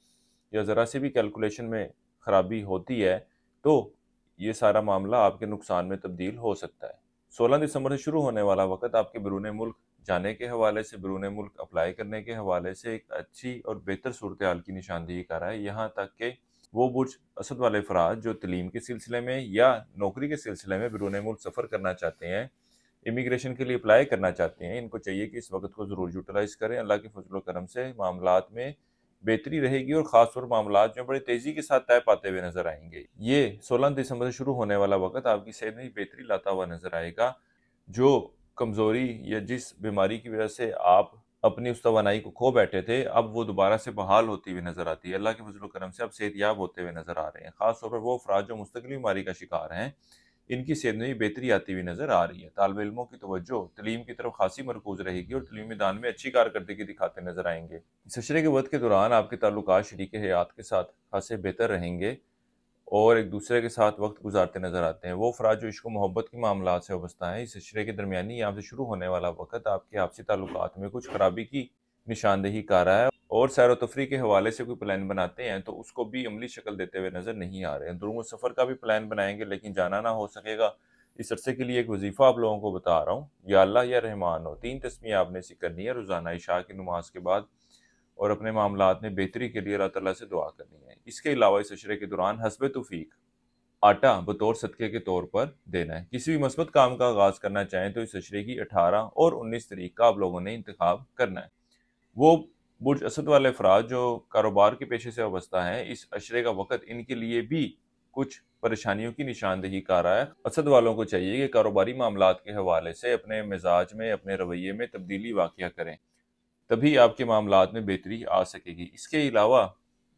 या ज़रा सी भी कैलकुलेशन में ख़राबी होती है, तो ये सारा मामला आपके नुकसान में तब्दील हो सकता है। 16 दिसंबर से शुरू होने वाला वक़्त आपके बैरून मुल्क जाने के हवाले से, बैरून मुल्क अप्लाई करने के हवाले से एक अच्छी और बेहतर सूरत-ए-हाल की निशानदेही कर रहा है। यहाँ तक कि वो बुर्ज असद वाले अफ़राद जो तलीम के सिलसिले में या नौकरी के सिलसिले में बैरून मुल्क सफ़र करना चाहते हैं, इमिग्रेशन के लिए अप्लाई करना चाहते हैं, इनको चाहिए कि इस वक़्त को ज़रूर यूटिलाइज़ करें। अल्लाह के फ़ज़ल व करम से मामलात में बेहतरी रहेगी और ख़ास तौर मामलात जो बड़ी तेज़ी के साथ तय पाते हुए नज़र आएँगे। ये 16 दिसंबर से शुरू होने वाला वक़्त आपकी सेहत में बेहतरी लाता हुआ नज़र आएगा। जो कमज़ोरी या जिस बीमारी की वजह से आप अपनी उस तवानाई को खो बैठे थे, अब वो दोबारा से बहाल होती हुई नज़र आती है। अल्लाह के फ़ज़ल व करम से अब सेहतयाब होते हुए नज़र आ रहे हैं। ख़ास तौर पर वो अफ़राद जो मुस्तकिल बीमारी का शिकार हैं, इनकी सेहत में भी बेहतरी आती हुई नज़र आ रही है। तालिब इल्मों की तवज्जो तलीम की तरफ खासी मरकूज़ रहेगी और तलीमी मैदान में अच्छी कारकर्दगी दिखाते नज़र आएंगे। इस अशरे के वक़्त के दौरान आपके ताल्लुकात शरीके हयात के साथ खासे बेहतर रहेंगे और एक दूसरे के साथ वक्त गुजारते नजर आते हैं। वो अफराद जो इश्क व मोहब्बत के मामलात से वाबस्ता हैं, इस इशरे के दरमियानी याम से शुरू होने वाला वक़्त आपके आपसी ताल्लुकात में कुछ खराबी की निशानदेही कर रहा है और सैर व तफरीह के हवाले से कोई प्लान बनाते हैं तो उसको भी अमली शक्ल देते हुए नज़र नहीं आ रहे हैं। अंदरूनी सफ़र का भी प्लान बनाएंगे लेकिन जाना ना हो सकेगा। इस अरसे के लिए एक वजीफ़ा आप लोगों को बता रहा हूँ, या अल्लाह या रहमान हो 3 तस्मीह आपने ऐसी करनी है रोज़ाना इशा की नमाज के बाद और अपने मामलात में बेहतरी के लिए अल्लाह ताला से दुआ करनी है। इसके अलावा इस अशरे के दौरान हस्ब तौफीक आटा बतौर सदक़े के तौर पर देना है। किसी भी मस्बत काम का आगाज़ करना चाहें तो इस अशरे की 18 और 19 तारीख का आप लोगों ने इंतखाब करना है। वो बुर्ज असद वाले अफराद जो कारोबार के पेशे से वाबस्ता हैं, इस अशरे का वक़्त इनके लिए भी कुछ परेशानियों की निशानदेही कर रहा है। असद वालों को चाहिए कि कारोबारी मामलात के हवाले से अपने मिजाज में, अपने रवैये में तब्दीली वाक़या करें, तभी आपके मामलात में बेहतरी आ सकेगी। इसके अलावा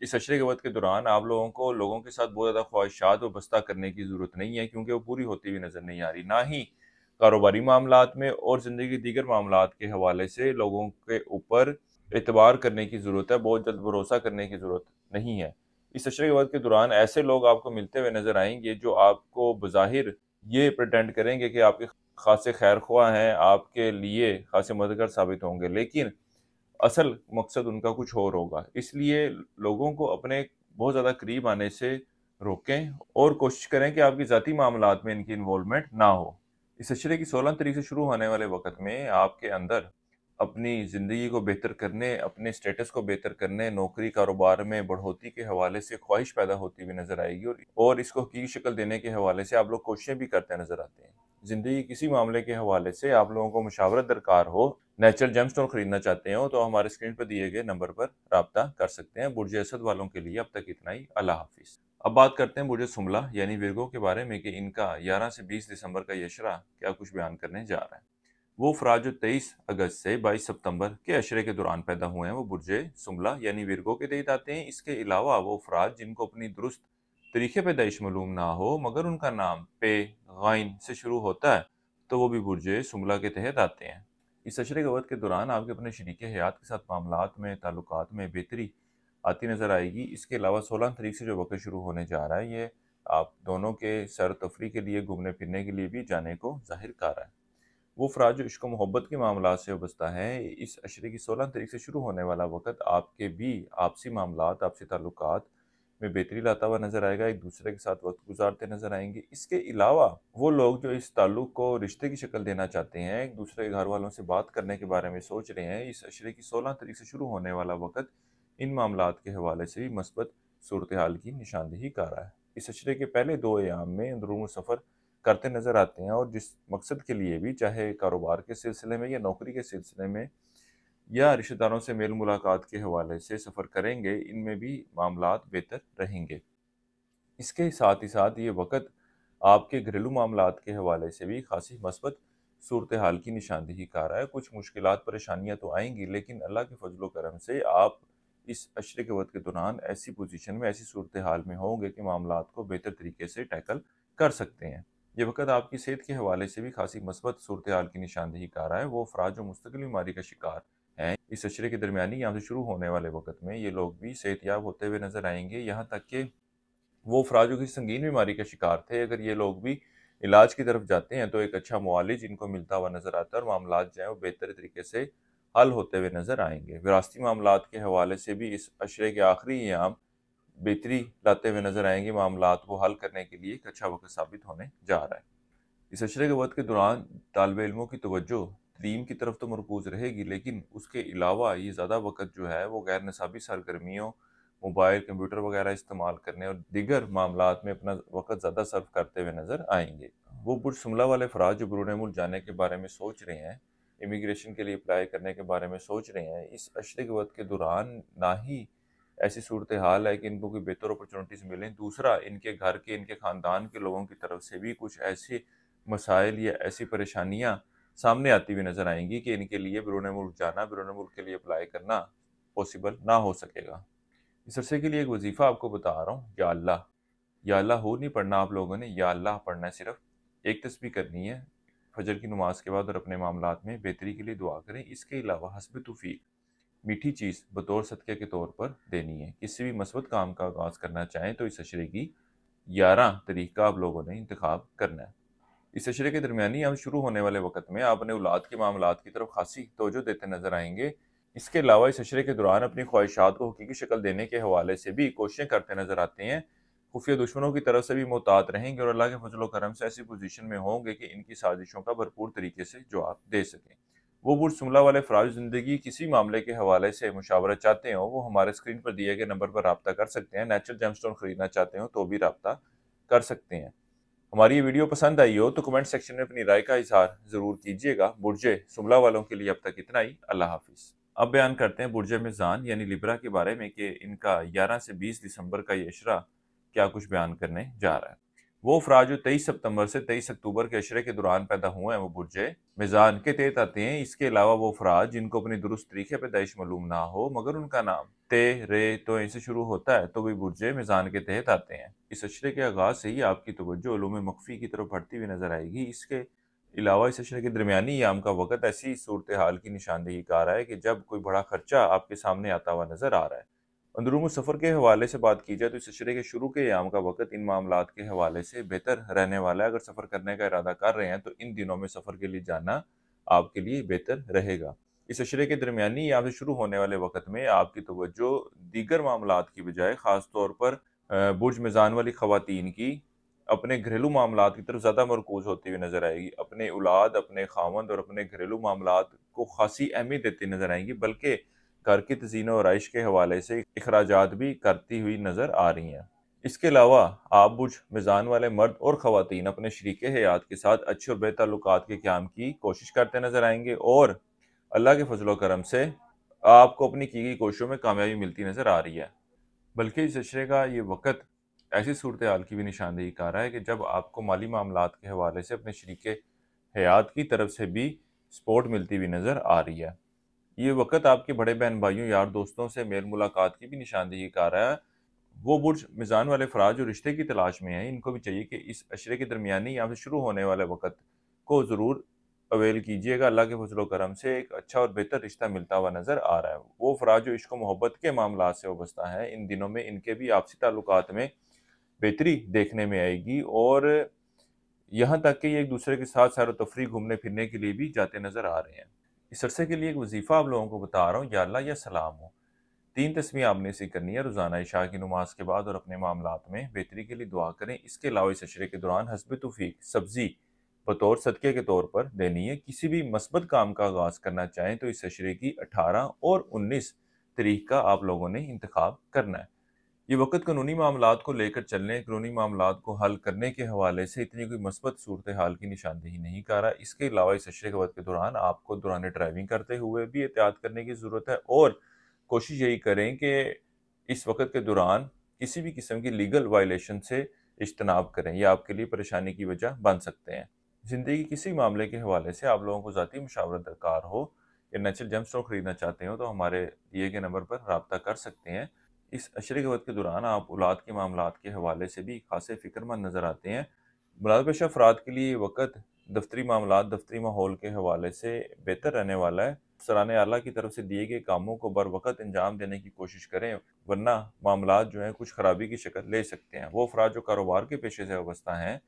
इस अशरे के वक़्त के दौरान आप लोगों को लोगों के साथ बहुत ज़्यादा ख्वाहिशात वाबस्ता करने की ज़रूरत नहीं है क्योंकि वो पूरी होती हुई नज़र नहीं आ रही। ना ही कारोबारी मामलात में और ज़िंदगी के दीगर मामलात के हवाले से लोगों के ऊपर एतबार करने की ज़रूरत है, बहुत जल्द भरोसा करने की ज़रूरत नहीं है। इस अशरे के वक़्त के दौरान ऐसे लोग आपको मिलते हुए नज़र आएँगे जो आपको बज़ाहिर ये प्रिटेंड करेंगे कि आपके ख़ासे खैर-ख्वाह हैं, आपके लिए ख़ासे मददगार साबित होंगे, लेकिन असल मकसद उनका कुछ और होगा। इसलिए लोगों को अपने बहुत ज़्यादा करीब आने से रोकें और कोशिश करें कि आपकी ज़ाती मामलात में इनकी इन्वॉल्वमेंट ना हो। इस अशरे की 16 तारीख से शुरू होने वाले वक़्त में आपके अंदर अपनी ज़िंदगी को बेहतर करने, अपने स्टेटस को बेहतर करने, नौकरी कारोबार में बढ़ोतरी के हवाले से ख्वाहिश पैदा होती हुई नज़र आएगी और इसको हकीकी शक्ल देने के हवाले से आप लोग कोशिशें भी करते नज़र आते हैं। ज़िंदगी किसी मामले के हवाले से आप लोगों को मशावरत दरकार हो, नेचुरल जेमस्टोन खरीदना चाहते हो तो हमारे स्क्रीन पर दिए गए नंबर पर राब्ता कर सकते हैं। बुर्ज असद वालों के लिए अब तक इतना ही। अल्लाह हाफिज़। अब बात करते हैं बुर्ज सुमला यानी विर्गो के बारे में कि इनका 11 से 20 दिसंबर का ये अशरा क्या कुछ बयान करने जा रहा है। वो अफराद जो 23 अगस्त से 22 सितंबर के अशरे के दौरान पैदा हुए हैं वो बुर्ज सुमला यानी विर्गो के तहत आते हैं। इसके अलावा वो अफराद जिनको अपनी दुरुस्त तरीके पैदाइश मालूम ना हो मगर उनका नाम पे गाइन से शुरू होता है तो वो भी बुर्ज सुमला के तहत आते हैं। इस अशरे के वक़्त के दौरान आपके अपने शरीके हयात के साथ मामलात में, ताल्लुकात में बेहतरी आती नज़र आएगी। इसके अलावा 16 तारीख से जो वक़्त शुरू होने जा रहा है, ये आप दोनों के सैर तफरीह के लिए, घूमने-फिरने के लिए भी जाने को ज़ाहिर कर रहा है। वो अफराद जो इश्क व मोहब्बत के मामलात से वाबस्ता हैं, इस अशरे की 16 तारीख से शुरू होने वाला वक़्त आपके भी आपसी मामलात, आपसी ताल्लुकात में बेहतरी लाता हुआ नज़र आएगा, एक दूसरे के साथ वक्त गुजारते नज़र आएंगे। इसके अलावा वो लोग जो इस ताल्लुक को रिश्ते की शक्ल देना चाहते हैं, एक दूसरे के घर वालों से बात करने के बारे में सोच रहे हैं, इस अशरे की 16 तारीख से शुरू होने वाला वक़्त इन मामलात के हवाले से भी मस्बत सूरत हाल की निशानदेही कर रहा है। इस अशरे के पहले 2 अयाम में अंदरूनी सफ़र करते नज़र आते हैं और जिस मकसद के लिए भी, चाहे कारोबार के सिलसिले में या नौकरी के सिलसिले में या रिश्तेदारों से मेल मुलाकात के हवाले से सफ़र करेंगे, इनमें भी मामलात बेहतर रहेंगे। इसके साथ ही साथ ये वक़्त आपके घरेलू मामलात के हवाले से भी खासी मस्बत सूरत हाल की निशानदेही कर रहा है। कुछ मुश्किलात, परेशानियाँ तो आएँगी लेकिन अल्लाह के फज़ल व करम से आप इस अशरे के वक़्त के दौरान ऐसी पोज़ीशन में, ऐसी सूरत हाल में होंगे कि मामलात को बेहतर तरीके से टैकल कर सकते हैं। ये वक़्त आपकी सेहत के हवाले से भी खासी मस्बत सूरत हाल की निशानदेही कर रहा है। वो अफराद जो मुस्तकिल बीमारी का शिकार हैं, इस अशरे के दरमियानी यहाँ से शुरू होने वाले वक़्त में ये लोग भी सेहतयाब होते हुए नज़र आएँगे। यहाँ तक कि वो अफराद जो किसी संगीन बीमारी का शिकार थे, अगर ये लोग भी इलाज की तरफ जाते हैं तो एक अच्छा मुआलिज इनको मिलता हुआ नज़र आता है और मामलात जो हैं वो बेहतर तरीके से हल होते हुए नज़र आएँगे। विरासती मामलात के हवाले से भी इस अशरे के आखिरी अयाम बेहतरी लाते हुए नज़र आएँगे। मामलात को हल करने के लिए एक अच्छा वक़्त साबित होने जा रहा है। इस अशरे के वक़्त के दौरान तालिब इल्मों की तवज्जो तलीम की तरफ तो मरकूज़ रहेगी लेकिन उसके अलावा ये ज़्यादा वक़्त जो है वो गैर निसाबी सरगर्मियों, मोबाइल, कंप्यूटर वगैरह इस्तेमाल करने और दीगर मामलात में अपना वक़्त ज़्यादा सर्व करते हुए नज़र आएँगे। वो बुर्ज सुमला वाले अफराद जो बैरून मुल्क जाने के बारे में सोच रहे हैं, इमिग्रेशन के लिए अप्लाई करने के बारे में सोच रहे हैं, इस अशरे के वक़्त के दौरान ना ही ऐसी सूरत हाल है कि इनको कोई बेहतर अपॉर्चुनिटीज़ मिलें। दूसरा, इनके घर के, इनके ख़ानदान के लोगों की तरफ से भी कुछ ऐसे मसाइल या ऐसी परेशानियाँ सामने आती हुई नज़र आएँगी कि इनके लिए बैरून मुल्क जाना, बैरून मुल्क के लिए अप्लाई करना पॉसिबल ना हो सकेगा। इस अरसे के लिए एक वजीफ़ा आपको बता रहा हूँ, या अल्लाह हो नहीं पढ़ना आप लोगों ने, या अल्लाह पढ़ना है सिर्फ। एक तस्बीह करनी है फजर की नमाज के बाद और अपने मामलात में बेहतरी के लिए दुआ करें। इसके अलावा हस्ब तौफीक मीठी चीज़ बतौर सदक़े के तौर पर देनी है। किसी भी मस्बत काम का आगाज़ करना चाहें तो इस अशरे की 11 तारीख का आप लोगों ने इंतखाब करना है। इस अशरे के दरमियानी हम शुरू होने वाले वक़्त में आप अपने औलाद के मामलात की तरफ ख़ासी तवज्जो देते नज़र आएँगे। इसके अलावा इस अशरे के दौरान अपनी ख्वाहिशात को हकीकी शक्ल देने के हवाले से भी कोशिशें करते नज़र आते हैं। खुफिया दुश्मनों की तरफ से भी मोहतात रहेंगे और अल्लाह के फज़ल व करम से ऐसी पोज़ीशन में होंगे कि इनकी साजिशों का भरपूर तरीके से जवाब दे सकें। वो बुर्ज शुमला वाले अफ़राद ज़िंदगी किसी मामले के हवाले से मुशावरत चाहते हों, वो हमारे स्क्रीन पर दिए गए नंबर पर राब्ता कर सकते हैं। नेचुरल जेमस्टोन खरीदना चाहते हो तो भी राब्ता कर सकते हैं। हमारी ये वीडियो पसंद आई हो तो कमेंट सेक्शन में अपनी राय का इज़हार ज़रूर कीजिएगा। बुर्जे शुमला वालों के लिए अब तक इतना ही। अल्लाह हाफ़िज़। अब बयान करते हैं बुर्ज मीज़ान यानी लिब्रा के बारे में कि इनका 11 से 20 दिसंबर का ये अशरा क्या कुछ बयान करने जा रहा है। वो अफराद जो 23 सितंबर से 23 अक्टूबर के अशरे के दौरान पैदा हुए हैं वो बुर्ज मीज़ान के तहत आते हैं। इसके अलावा वो अफराद जिनको अपनी दुरुस्त तरीके पैदाइश मालूम ना हो मगर उनका नाम ते रे तो इनसे शुरू होता है तो भी बुर्ज मीज़ान के तहत आते हैं। इस अशरे के आगाज़ से ही आपकी तवज्जो उलूम मख्फी की तरफ बढ़ती हुई नजर आएगी। इसके अलावा इस अशरे के दरमियानी याम का वक़्त ऐसी सूरत हाल की निशानदेही कर रहा है कि जब कोई बड़ा खर्चा आपके सामने आता हुआ नजर आ रहा है। अंदरूनी सफ़र के हवाले से बात की जाए तो इस अशरे के शुरू के याम का वक़्त इन मामलात के हवाले से बेहतर रहने वाला है। अगर सफ़र करने का इरादा कर रहे हैं तो इन दिनों में सफ़र के लिए जाना आपके लिए बेहतर रहेगा। इस अशरे के दरमियानी याम से शुरू होने वाले वक़्त में आपकी तवज्जो दीगर मामलात की बजाय ख़ास तौर पर बुर्ज मीज़ान वाली ख़वातीन की अपने घरेलू मामलात की तरफ ज़्यादा मरकूज़ होती हुई नज़र आएगी। अपने औलाद, अपने ख़ावंद और अपने घरेलू मामलात को ख़ासी अहमियत देती नज़र आएँगी, बल्कि घर की तज़ीन और आइश के हवाले से अखराजात भी करती हुई नज़र आ रही हैं। इसके अलावा आप बुर्ज मीज़ान वाले मर्द और ख़वातीन अपने शरीके हयात के साथ अच्छे और बेहतर ताल्लुकात के क़याम की कोशिश करते नज़र आएँगे और अल्लाह के फज़ल व करम से आपको अपनी की गई कोशिशों में कामयाबी मिलती नज़र आ रही है। बल्कि इस अशरे का ये वक़्त ऐसी सूरत हाल की भी निशानदेही कर रहा है कि जब आपको माली मामलात के हवाले से अपने शरीके हयात की तरफ से भी सपोर्ट मिलती हुई नज़र आ रही है। ये वक़्त आपके बड़े बहन भाइयों, यार दोस्तों से मेल मुलाकात की भी निशानदेही कर रहा है। वो बुर्ज मीज़ान वाले अफ़राद जो रिश्ते की तलाश में हैं, इनको भी चाहिए कि इस अशरे के दरमियानी यहाँ से शुरू होने वाले वक़्त को ज़रूर अवेल कीजिएगा। अल्लाह के फज़ल व करम से एक अच्छा और बेहतर रिश्ता मिलता हुआ नज़र आ रहा है। वो अफ़राद जो इश्क व मोहब्बत के मामलात से वाबस्ता हैं, इन दिनों में इनके भी आपसी ताल्लुकात में बेहतरी देखने में आएगी और यहाँ तक कि ये एक दूसरे के साथ सैर व तफरीह घूमने फिरने के लिए भी जाते नज़र आ रहे हैं। इस अरसे के लिए एक वजीफ़ा आप लोगों को बता रहा हूँ, या अल्लाह या सलाम हो। 3 तस्बीह आपने इसे करनी है रोज़ाना इशा की नमाज के बाद और अपने मामलात में बेहतरी के लिए दुआ करें। इसके अलावा इस अशरे के दौरान हस्ब तौफीक सब्ज़ी बतौर सदक़े के तौर पर देनी है। किसी भी मस्बत काम का आगाज़ करना चाहें तो इस अशरे की 18 और 19 तारीख का आप लोगों ने इंतखाब करना है। ये वक़्त कानूनी मामलात को लेकर चलने, कानूनी मामलात को हल करने के हवाले से इतनी कोई मस्बत सूरत हाल की निशानदेही नहीं कर रहा। इसके अलावा इस अशरे के वक़्त के दौरान आपको दौरान ड्राइविंग करते हुए भी एहतियात करने की ज़रूरत है और कोशिश यही करें कि इस वक़्त के दौरान किसी भी किस्म की लीगल वायलेशन से इज्तनाब करें। ये आपके लिए परेशानी की वजह बन सकते हैं। ज़िंदगी के किसी मामले के हवाले से आप लोगों को ज़ाती मशावरत दरकार हो या नेचुरल जेमस्टोन खरीदना चाहते हो तो हमारे दिए गए नंबर पर राब्ता कर सकते हैं। इस अशरे के वक़्त के दौरान आप औलाद के मामलात के हवाले से भी खासे फ़िक्रमंद नज़र आते हैं। मुलाज़ अफ़राद के लिए ये वक़्त दफ्तरी मामलात, दफ्तरी माहौल के हवाले से बेहतर रहने वाला है। सराहने आला की तरफ से दिए गए कामों को बरवक़्त अंजाम देने की कोशिश करें, वरना मामलात जो हैं कुछ ख़राबी की शक्ल ले सकते हैं। वो अफ़राद जो कारोबार के पेशे से वाबस्ता हैं,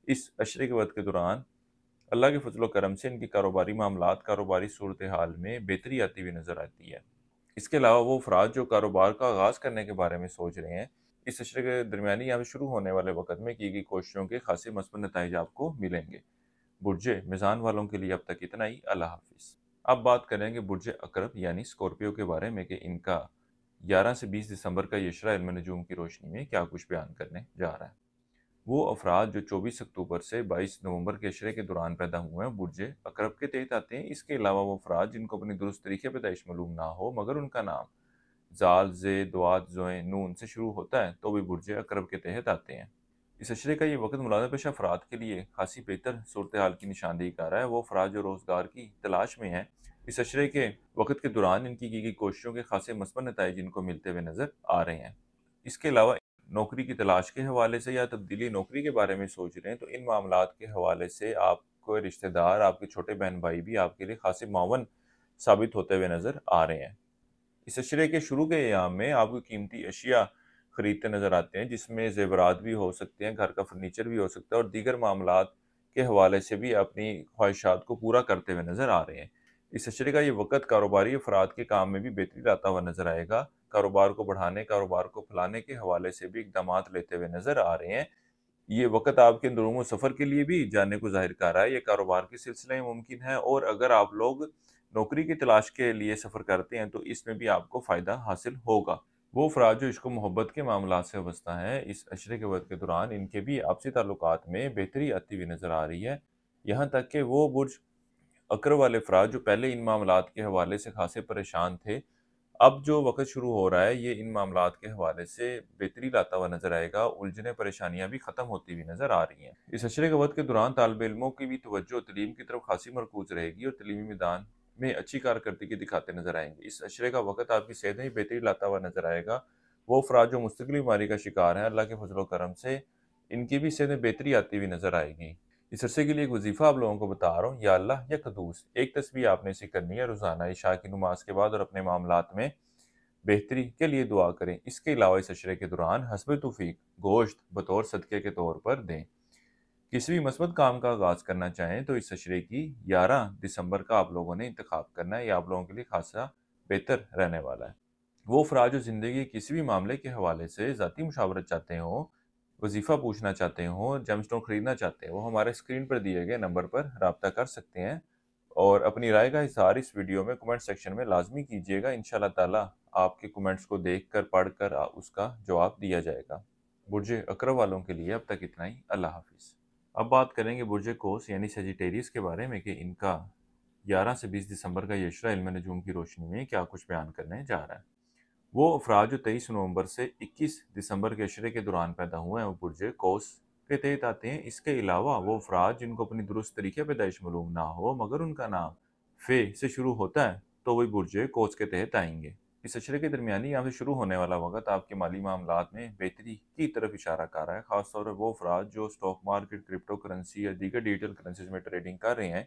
इस अशरे के वक़्त के दौरान अल्लाह के फज़ल व करम से इनकी कारोबारी मामलात, कारोबारी सूरत हाल में बेहतरी आती हुई नज़र आती है। इसके अलावा वो अफ़राद जो कारोबार का आगाज़ करने के बारे में सोच रहे हैं, इस अशरे के दरमियानी यहाँ से शुरू होने वाले वक़्त में की गई कोशिशों के खासे मस्बत नताइज आपको मिलेंगे। बुर्ज मीज़ान वालों के लिए अब तक इतना ही। अल्लाह हाफ़िज़। अब बात करेंगे बुर्ज अक़रब यानी स्कॉर्पियो के बारे में कि इनका 11 से 20 दिसंबर का ये अशरा इल्म नजूम की रोशनी में क्या कुछ बयान करने जा रहा है। वो अफ़राद जो 24 अक्टूबर से 22 नवंबर के अशरे के दौरान पैदा हुए हैं बुर्ज अक़रब के तहत आते हैं। इसके अलावा वो अफ़राद जिनको अपनी दुरुस्त तरीके पैदाइश मालूम ना हो मगर उनका नाम ज़ाल, ज़े, दुआत, ज़ोए, नून से शुरू होता है तो भी बुर्ज अक़रब के तहत आते हैं। इस अशरे का ये वक़्त मुलाज़ा पेशा अफ़राद के लिए खासी बेहतर सूरत हाल की निशानदेही कर रहा है। वो अफ़राद जो रोज़गार की तलाश में हैं, इस अशरे के वक़्त के दौरान इनकी की गई कोशिशों के खासे मस्बत नताइज इनको मिलते हुए नज़र आ रहे हैं। इसके अलावा नौकरी की तलाश के हवाले से या तब्दीली नौकरी के बारे में सोच रहे हैं, तो इन मामलात के हवाले से आपको रिश्तेदार, आपके छोटे बहन भाई भी आपके लिए खासे मुआवन साबित होते हुए नज़र आ रहे हैं। इस अशरे के शुरू के अयाम में आपको कीमती अशिया खरीदते नज़र आते हैं, जिसमें ज़ेवरात भी हो सकते हैं, घर का फर्नीचर भी हो सकता है और दीगर मामलात के हवाले से भी अपनी ख्वाहिशात को पूरा करते हुए नज़र आ रहे हैं। इस अशरे का ये वक़्त कारोबारी अफराद के काम में भी बेहतरी लाता हुआ नज़र आएगा। कारोबार को बढ़ाने, कारोबार को फैलाने के हवाले से भी इक़दामात लेते हुए नज़र आ रहे हैं। ये वक़्त आपके अंदरूनी सफ़र के लिए भी जाने को ज़ाहिर कर रहा है, ये कारोबार के सिलसिले में मुमकिन है और अगर आप लोग नौकरी की तलाश के लिए सफ़र करते हैं, तो इसमें भी आपको फ़ायदा हासिल होगा। वो अफ़राद जो इश्क व मोहब्बत के मामलात से वाबस्ता हैं, इस अशरे के वक़्त के दौरान इनके भी आपसी ताल्लुकात में बेहतरी आती हुई नज़र आ रही है। यहाँ तक कि वो बुर्ज अक़रब वाले अफ़राद जो पहले इन मामलात के हवाले से खासे परेशान थे, अब जो वक़्त शुरू हो रहा है, ये इन मामलात के हवाले से बेहतरी लाता हुआ नज़र आएगा, उलझनें परेशानियाँ भी ख़त्म होती हुई नज़र आ रही हैं। इस अशरे के वक़्त के दौरान तालिब इल्मों की भी तवज्जो तलीम की तरफ खासी मरकूज़ रहेगी और तलीमी मैदान में अच्छी कारकर्दगी दिखाते नज़र आएँगे। इस अशरे का वक़्त आपकी सेहत में भी बेहतरी लाता हुआ नज़र आएगा। वो अफ़राद जो मुस्तकिल बीमारी का शिकार हैं, अल्लाह के फ़ज़ल व करम से इनकी भी सेहत में बेहतरी आती हुई नज़र आएगी। इस अरसे के लिए एक वजीफ़ा आप लोगों को बता रहा हूँ, या अल्लाह या क़ुद्दूस। एक तस्बीह आपने इसे करनी है रोज़ाना इशा की नमाज़ के बाद और अपने मामलात में बेहतरी के लिए दुआ करें। इसके अलावा इस अशरे के दौरान हस्ब तौफ़ीक गोश्त बतौर सदक़े के तौर पर दें। किसी भी मस्बत काम का आगाज़ करना चाहें तो इस अशरे की 11 दिसंबर का आप लोगों ने इंतख़ाब करना है, ये आप लोगों के लिए खासा बेहतर रहने वाला है। वो अफ़राद जो ज़िंदगी के किसी भी मामले के हवाले से ज़ाती मुशावरत चाहते हों, वजीफ़ा पूछना चाहते हों, जेमस्टोन खरीदना चाहते हैं, वो हमारे स्क्रीन पर दिए गए नंबर पर राब्ता कर सकते हैं और अपनी राय का इज़हार इस वीडियो में कमेंट सेक्शन में लाज़मी कीजिएगा। इंशाअल्लाह ताला आपके कमेंट्स को देखकर, पढ़कर उसका जवाब दिया जाएगा। बुर्ज अक़रब वालों के लिए अब तक इतना ही। अल्लाह हाफ़िज़। अब बात करेंगे बुर्ज क़ौस यानी सजिटेरियस के बारे में कि इनका 11 से 20 दिसंबर का ये अशरा इल्म नजूम की रोशनी में क्या कुछ बयान करने जा रहा है। वो अफ़राद जो 23 नवंबर से 21 दिसंबर के अशरे के दौरान पैदा हुए हैं, वो बुर्ज क़ौस के तहत आते हैं। इसके अलावा वो अफ़राद जिनको अपनी दुरुस्त तरीके पैदाइश मालूम ना हो मगर उनका नाम फ़े से शुरू होता है, तो वही बुर्ज क़ौस के तहत आएंगे। इस अशरे के दरमियानी यहाँ से शुरू होने वाला वक़्त आपके माली मामलात में बेहतरी की तरफ इशारा कर रहा है। ख़ासतौर पर वो अफ़राद जो स्टॉक मार्केट, क्रिप्टो करेंसी या दीगर डिजिटल करेंसीज़ में ट्रेडिंग कर रहे हैं,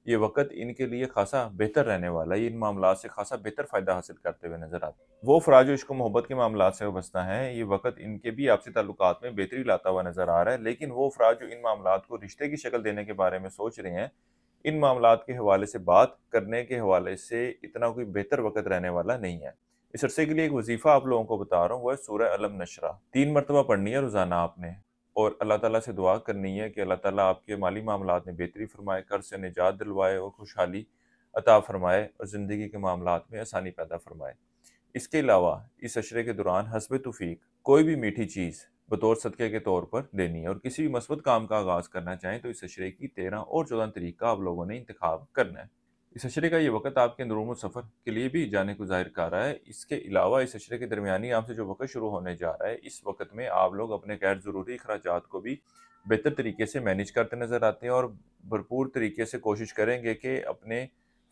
ये वक़्त इनके लिए खासा बेहतर रहने वाला है। ये इन मामलात से खासा बेहतर फ़ायदा हासिल करते हुए नज़र आते हैं। वो अफ़राद जो इश्क व मोहब्बत के मामलात से वाबस्ता हैं, ये वक़्त इनके भी आपसी ताल्लुकात में बेहतरी लाता हुआ नज़र आ रहा है। लेकिन वो अफ़राद जो इन मामलात को रिश्ते की शक्ल देने के बारे में सोच रहे हैं, इन मामलात के हवाले से बात करने के हवाले से इतना कोई बेहतर वक़्त रहने वाला नहीं है। इस अरसे के लिए एक वजीफ़ा आप लोगों को बता रहा हूँ, वो है सूरह अलम नशरा। 3 मरतबा पढ़नी है रोज़ाना आपने और अल्लाह ताला से दुआ करनी है कि अल्लाह ताला आपके माली मामलात में बेहतरी फ़रमाए, कर्ज़ से निजात दिलवाए और खुशहाली अता फ़रमाए और ज़िंदगी के मामलात में आसानी पैदा फ़रमाए। इसके अलावा इस अशरे के दौरान हस्ब तौफ़ीक कोई भी मीठी चीज़ बतौर सदक़े के तौर पर देनी है और किसी भी मस्बत काम का आगाज़ करना चाहें तो इस अशरे की 13 और 14 तारीख का आप लोगों ने इंतख़ाब करना है। इस अशरे का ये वक़्त आपके अंदरूनी सफ़र के लिए भी जाने को ज़ाहिर कर रहा है। इसके अलावा इस अशरे के दरमियानी आपसे जो वक़्त शुरू होने जा रहा है, इस वक़्त में आप लोग अपने गैर ज़रूरी अख़राजात को भी बेहतर तरीके से मैनेज करते नज़र आते हैं और भरपूर तरीके से कोशिश करेंगे कि अपने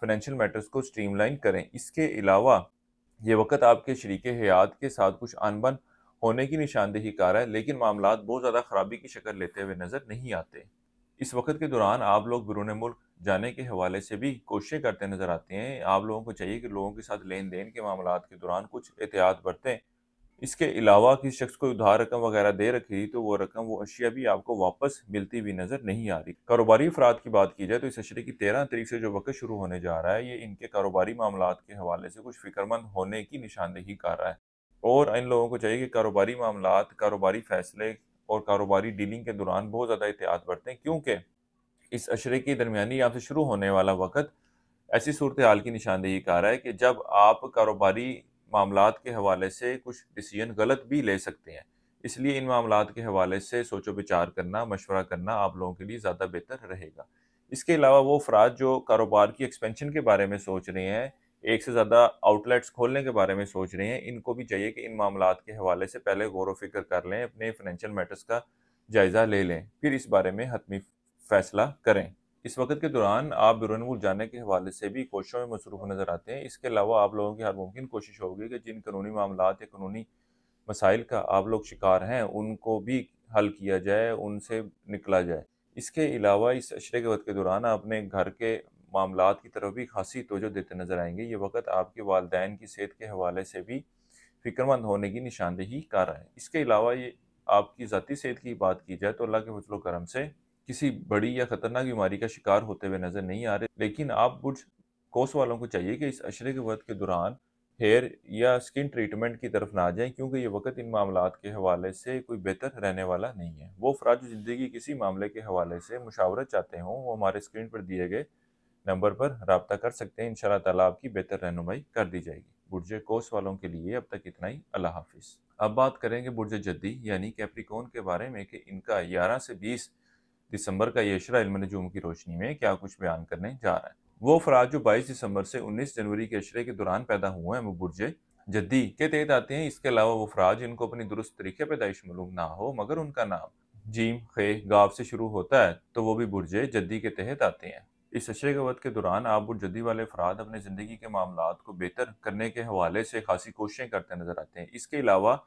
फ़ाइनेंशियल मैटर्स को स्ट्रीमलाइन करें। इसके अलावा ये वक़्त आपके शरीके हयात के साथ कुछ अनबन होने की निशानदेही कर रहा है, लेकिन मामलात बहुत ज़्यादा ख़राबी की शक्ल लेते हुए नज़र नहीं आते। इस वक़्त के दौरान आप लोग बैरून मुल्क जाने के हवाले से भी कोशिशें करते नज़र आते हैं। आप लोगों को चाहिए कि लोगों के साथ लेन-देन के मामलात के दौरान कुछ एहतियात बरतें। इसके अलावा किसी शख्स को उधार रकम वगैरह दे रखी तो वो रकम, वो अशिया भी आपको वापस मिलती हुई नज़र नहीं आ रही। कारोबारी अफराद की बात की जाए तो इस अशरे की 13 तारीख से जो वक़्त शुरू होने जा रहा है, ये इनके कारोबारी मामलात के हवाले से कुछ फ़िक्रमंद होने की निशानदेही कर रहा है और इन लोगों को चाहिए कि कारोबारी मामलात, कारोबारी फ़ैसले और कारोबारी डीलिंग के दौरान बहुत ज़्यादा एहतियात बरतें, क्योंकि इस अशरे के दरमियानी यहाँ से शुरू होने वाला वक़्त ऐसी सूरत हाल की निशानदेही कर रहा है कि जब आप कारोबारी मामलात के हवाले से कुछ डिसीजन गलत भी ले सकते हैं। इसलिए इन मामलात के हवाले से सोचो-विचार करना, मशवरा करना आप लोगों के लिए ज़्यादा बेहतर रहेगा। इसके अलावा वो अफ़राद जो कारोबार की एक्सपेंशन के बारे में सोच रहे हैं, एक से ज़्यादा आउटलेट्स खोलने के बारे में सोच रहे हैं, इनको भी चाहिए कि इन मामलात के हवाले से पहले गौर-व-फ़िक्र कर लें, अपने फ़ाइनेंशियल मैटर्स का जायज़ा ले लें, फिर इस बारे में हतमी फ़ैसला करें। इस वक़्त के दौरान आप बैरून मुल्क जाने के हवाले से भी कोशिशों में मसरूफ़ नज़र आते हैं। इसके अलावा आप लोगों की हर मुमकिन कोशिश होगी कि जिन कानूनी मामलात या कानूनी मसाइल का आप लोग शिकार हैं उनको भी हल किया जाए, उनसे निकला जाए। इसके अलावा इस अशरे के वक़्त के दौरान अपने घर के मामलात की तरफ भी ख़ासी तवज्जो देते नज़र आएँगे। ये वक़्त आपके वालिदैन की सेहत के हवाले से भी फ़िक्रमंद होने की निशानदेही कर रहा है। इसके अलावा ये आपकी ज़ाती सेहत की बात की जाए तो अल्लाह के फ़ज़ल व करम से किसी बड़ी या ख़तरनाक बीमारी का शिकार होते हुए नज़र नहीं आ रहे। लेकिन आप बुर्ज कौस वालों को चाहिए कि इस अशरे के वक़्त के दौरान हेयर या स्किन ट्रीटमेंट की तरफ ना जाएँ, क्योंकि ये वक़्त इन मामलात के हवाले से कोई बेहतर रहने वाला नहीं है। वो अफ़राद जो ज़िंदगी के किसी मामले के हवाले से मुशावरत चाहते हों, वो हमारे स्क्रीन पर दिए गए नंबर पर राब्ता कर सकते हैं। इंशाअल्लाह ताला आपकी बेहतर रहनुमाई कर दी जाएगी। बुर्ज कौस वालों के लिए अब तक इतना ही। अल्लाह हाफ़िज़। अब बात करेंगे बुर्ज जद्दी यानी कैप्रिकॉर्न के बारे में कि इनका 11 से 20 दिसंबर का ये इशरा इल्म नजूम की रोशनी में क्या कुछ बयान करने जा रहा है। वो अफराद जो 22 दिसंबर से 19 जनवरी के इशरे के दौरान पैदा हुए हैं वो बुर्ज जद्दी के तहत आते हैं। इसके अलावा वो अफराद जिनको अपनी दुरुस्त तरीके पैदाइश मालूम ना हो मगर उनका नाम जीम खे गाव से शुरू होता है तो वो भी बुर्ज जद्दी के तहत आते हैं। इस अशरे के वक्त के दौरान आप बुर्ज जद्दी वाले अफराद अपने ज़िंदगी के मामलात को बेहतर करने के हवाले से खासी कोशिशें करते नजर आते हैं। इसके अलावा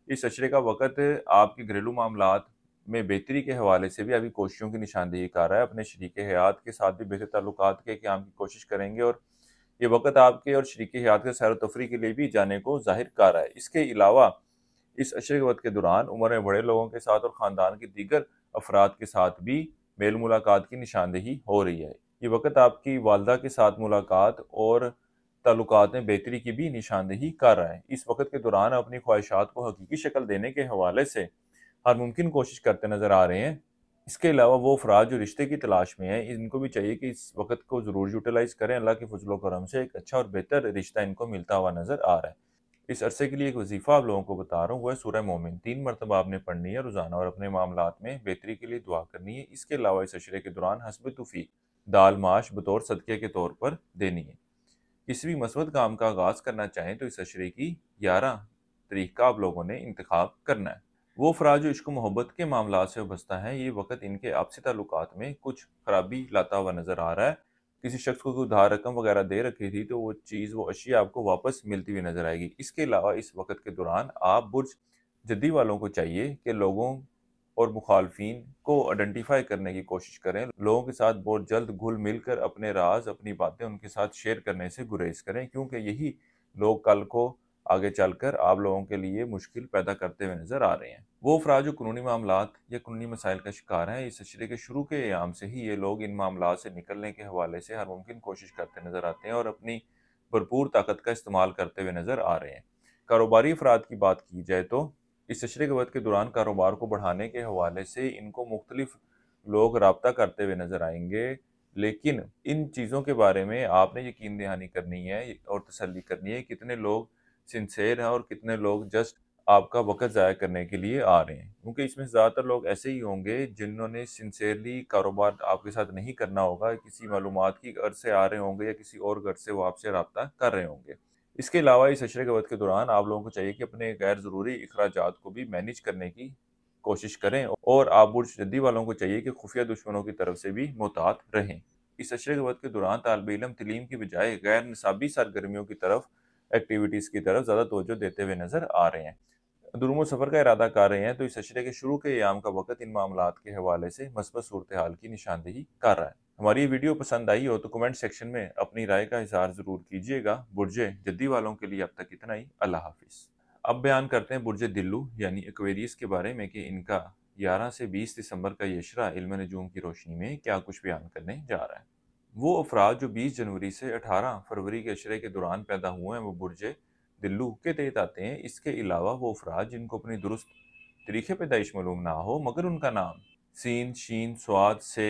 इस अशरे का वक़्त आपके घरेलू मामलात में बेहतरी के हवाले से भी आपकी कोशिशों की निशानदेही कर रहा है। अपने शरीके हयात के साथ भी बेहतर ताल्लुकात के क़याम की कोशिश करेंगे और ये वक़्त आपके और शरीके हयात के सैर व तफरीह के लिए भी जाने को ज़ाहिर कर रहा है। इसके अलावा इस अशरे के वक़्त के दौरान उम्र में बड़े लोगों के साथ और ख़ानदान के दीगर अफराद के साथ भी मेल मुलाकात की निशानदेही हो रही है। ये वक़्त आपकी वालदा के साथ मुलाकात और ताल्लुकात में बेहतरी की भी निशानदेही कर रहा है। इस वक़्त के दौरान अपनी ख्वाहिशात को हकीकी शक्ल देने के हवाले से हर मुमकिन कोशिश करते नज़र आ रहे हैं। इसके अलावा वो अफराद जो रिश्ते की तलाश में हैं, इनको भी चाहिए कि इस वक़्त को ज़रूर यूटिलाइज़ करें। अल्लाह के फ़ज़ल व करम से एक अच्छा और बेहतर रिश्ता इनको मिलता हुआ नज़र आ रहा है। इस अरसे के लिए एक वजीफ़ा आप लोगों को बता रहा हूँ, वो है सूरह मोमिन। 3 मरतबा आपने पढ़नी है रोज़ाना और अपने मामलात में बेहतरी के लिए दुआ करनी है। इसके अलावा इस अशरे के दौरान हस्ब तौफ़ीक़ दाल माश बतौर सदक़े के तौर पर देनी है। किसी भी मस्बत काम का आगाज़ करना चाहें तो इस अशरे की 11 तारीख का आप लोगों ने इंतखाब करना है। वो अफराद जो इश्क मोहब्बत के मामलात से वाबस्ता हैं, ये वक़्त इनके आपसी ताल्लुकात में कुछ खराबी लाता हुआ नज़र आ रहा है। किसी शख्स को कोई उधार रकम वगैरह दे रखी थी तो वो चीज़, वो अशिया आपको वापस मिलती हुई नज़र आएगी। इसके अलावा इस वक़्त के दौरान आप बुर्ज जद्दी वालों को चाहिए कि लोगों और मुखालफिन को आइडेंटिफ़ाई करने की कोशिश करें। लोगों के साथ बहुत जल्द घुल-मिल कर अपने राज़, अपनी बातें उनके साथ शेयर करने से गुरेज़ करें, क्योंकि यही लोग कल को आगे चलकर आप लोगों के लिए मुश्किल पैदा करते हुए नज़र आ रहे हैं। वो अफराद जो कानूनी मामलात या कानूनी मसाइल का शिकार हैं, इस अशरे के शुरू के अयाम से ही ये लोग इन मामलात से निकलने के हवाले से हर मुमकिन कोशिश करते नज़र आते हैं और अपनी भरपूर ताकत का इस्तेमाल करते हुए नज़र आ रहे हैं। कारोबारी अफराद की बात की जाए तो इस अशरे के वक़्त के दौरान कारोबार को बढ़ाने के हवाले से इनको मुख्तलिफ लोग राब्ता करते हुए नज़र आएँगे। लेकिन इन चीज़ों के बारे में आपने यकीन दहानी करनी है और तसल्ली करनी है कितने लोग सिंसेयर हैं और कितने लोग जस्ट आपका वक़्त ज़ाया करने के लिए आ रहे हैं। क्योंकि इसमें ज़्यादातर लोग ऐसे ही होंगे जिन्होंने सिंसियरली कारोबार आपके साथ नहीं करना होगा, किसी मालूमात की गर्ज से आ रहे होंगे या किसी और गर्ज से वो आपसे राब्ता कर रहे होंगे। इसके अलावा इस अशरे के वक़्त के दौरान आप लोगों को चाहिए कि अपने गैर ज़रूरी इखराजात को भी मैनेज करने की कोशिश करें और आप बुर्ज जद्दी वालों को चाहिए कि खुफिया दुश्मनों की तरफ से भी मुहतात रहें। इस अशरे के वक़्त के दौरान तालिब इल्म तलीम की बजाय गैर निसाबी सरगर्मियों की तरफ, एक्टिविटीज़ की तरफ ज़्यादा तवज्जो देते हुए नज़र आ रहे हैं। दुरूम सफ़र का इरादा कर रहे हैं तो इस अशरे के शुरू के अयाम का वक़्त इन मामलात के हवाले से मस्बत सूरत हाल की निशानदेही कर रहा है। हमारी ये वीडियो पसंद आई हो तो कमेंट सेक्शन में अपनी राय का इज़हार ज़रूर कीजिएगा। बुर्ज जद्दी वालों के लिए अब तक इतना ही। अल्लाह हाफ़िज़। अब बयान करते हैं बुर्ज दिल्लू यानी एक्वेरियस के बारे में कि इनका 11 से 20 दिसंबर का ये इशरा इल्म नजूम की रोशनी में क्या कुछ बयान करने जा रहा है। वो अफराद जो 20 जनवरी से 18 फरवरी के इशरे के दौरान पैदा हुए हैं वो बुर्ज दिल्लू के तहत आते हैं। इसके अलावा वो अफराद जिनको अपनी दुरुस्त तरीके पैदाइश मालूम ना हो मगर उनका नाम सीन, शीन, स्वाद, से,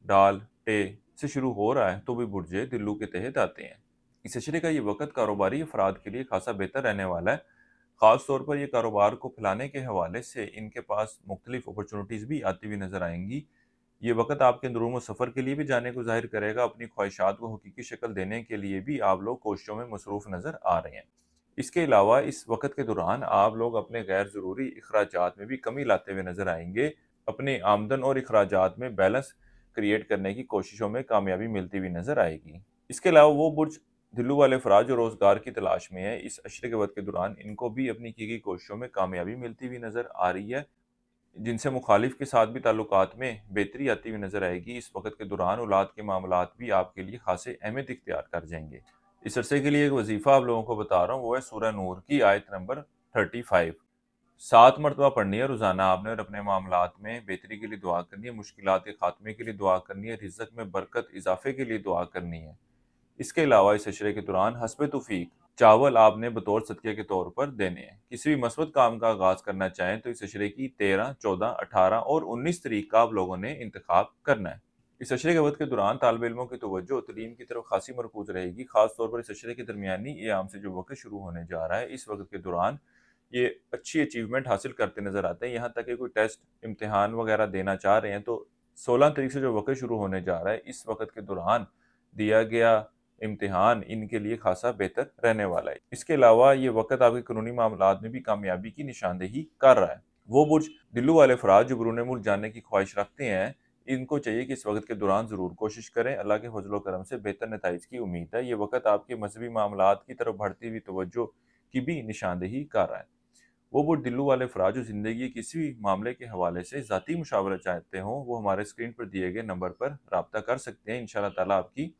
डाल, टे से शुरू हो रहा है तो भी बुर्ज दिल्लू के तहत आते हैं। इस अशरे का ये वक़्त कारोबारी अफराद के लिए खासा बेहतर रहने वाला है। ख़ास तौर पर ये कारोबार को फैलाने के हवाले से इनके पास मुख्तलिफ अपॉर्चुनिटीज़ भी आती हुई नज़र आएंगी। ये वक़्त आपके अंदरूम सफ़र के लिए भी जाने को ज़ाहिर करेगा, अपनी ख्वाहिशात को हकीकी शक्ल देने के लिए भी आप लोग कोशिशों में मसरूफ़ नज़र आ रहे हैं। इसके अलावा इस वक़्त के दौरान आप लोग अपने गैर ज़रूरी इखराजात में भी कमी लाते हुए नज़र आएंगे। अपने आमदन और इखराजात में बैलेंस क्रिएट करने की कोशिशों में कामयाबी मिलती हुई नज़र आएगी। इसके अलावा वो बुर्ज दिल्लू वाले अफराद जो रोजगार की तलाश में है, इस अशरे के वक्त के दौरान इनको भी अपनी की गई कोशिशों में कामयाबी मिलती हुई नजर आ रही है, जिनसे मुखालिफ के साथ भी ताल्लुकात में बेहतरी आती हुई नजर आएगी। इस वक्त के दौरान औलाद के मामलात भी आपके लिए खासे अहमियत इख्तियार कर जाएंगे। इस अरसे के लिए एक वजीफा आप लोगों को बता रहा हूँ, वो है सूरह नूर की आयत नंबर 35। 7 मरतबा पढ़नी है रोजाना आपने, और अपने मामलात में बेहतरी के लिए दुआ करनी है, मुश्किलात के खात्मे के लिए दुआ करनी है, रिज़्क में बरकत इजाफे के लिए दुआ करनी है। इसके अलावा इस अशरे के दौरान हस्ब तौफीक चावल आपने बतौर सदक़े के तौर पर देने हैं। किसी भी मस्बत काम का आगाज करना चाहें तो इस अशरे की 13, 14, 18 और 19 तारीख का आप लोगों ने इंतखाब करना है। इस अशरे के वक्त के दौरान तालिब इल्मों की तवज्जो तलीम की तरफ खासी मरकूज रहेगी, खास तौर पर इस अशरे के दरमियानी एयाम से जो वक्त शुरू होने जा रहा है, इस वक्त के दौरान ये अच्छी अचीवमेंट हासिल करते नजर आते हैं। यहाँ तक कि कोई टेस्ट इम्तिहान वगैरह देना चाह रहे हैं तो 16 तारीख से जो वक्त शुरू होने जा रहा है, इस वक्त के दौरान दिया गया इम्तिहान इनके लिए खासा बेहतर रहने वाला है। इसके अलावा ये वक्त आपके कानूनी मामलात में भी कामयाबी की निशानदेही कर रहा है। वो बुर्ज दिल्लू वाले अफराद जो बैरून मुल्क जाने की ख्वाहिश रखते हैं, इनको चाहिए कि इस वक्त के दौरान ज़रूर कोशिश करें। अल्लाह के फजल करम से बेहतर नताइज की उम्मीद है। ये वक्त आपके मजहबी मामलात की तरफ बढ़ती हुई तवज्जो की भी निशानदेही कर रहा है। वो बुर्ज दिल्लू वाले अफराद जो ज़िंदगी के किसी भी मामले के हवाले से ज़ाती मुशावरत चाहते हों, वो हमारे स्क्रीन पर दिए गए नंबर पर रब्ता कर सकते हैं। इंशाअल्लाह ताला आपकी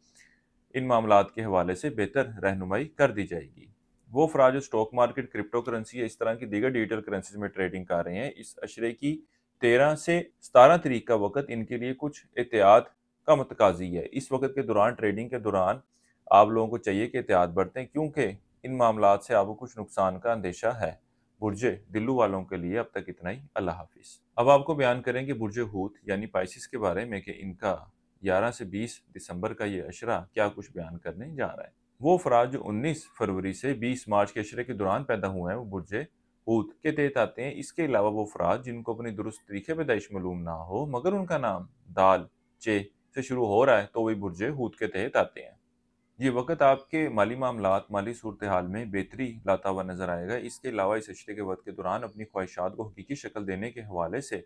इन मामलात के हवाले से बेहतर रहनुमाई कर दी जाएगी। वो अफराद जो स्टॉक मार्केट, क्रिप्टो करेंसी या इस तरह की दीगर डिजिटल करेंसीज में ट्रेडिंग कर रहे हैं, इस अशरे की 13 से 17 तारीख का वक्त इनके लिए कुछ एहतियात का मतकाजी है। इस वक्त के दौरान ट्रेडिंग के दौरान आप लोगों को चाहिए कि एहतियात बरतें, क्योंकि इन मामलात से आपको कुछ नुकसान का अंदेशा है। बुर्जे दिल्लू वालों के लिए अब तक इतना ही। अल्लाह हाफिज। अब आपको बयान करेंगे बुर्जे हूत यानी पाइसिस के बारे में कि इनका 11 से 20 दिसंबर का ये अशरा क्या कुछ बयान करने जा रहा है। वो अफराद जो 19 फरवरी से 20 मार्च के अशरे के दौरान पैदा हुए हैं, वो बुर्जे हूत के तहत आते हैं। इसके अलावा वो अफराद जिनको अपनी दुरुस्त तरीके पैदाइश मालूम ना हो, मगर उनका नाम दाल चे से शुरू हो रहा है, तो वही बुर्जे हूत के तहत आते हैं। ये वक्त आपके माली मामलात, माली सूरत हाल में बेहतरी लाता हुआ नजर आएगा। इसके अलावा इस अशरे के वक्त के दौरान अपनी ख्वाहिशात को हकीकी शक्ल देने के हवाले से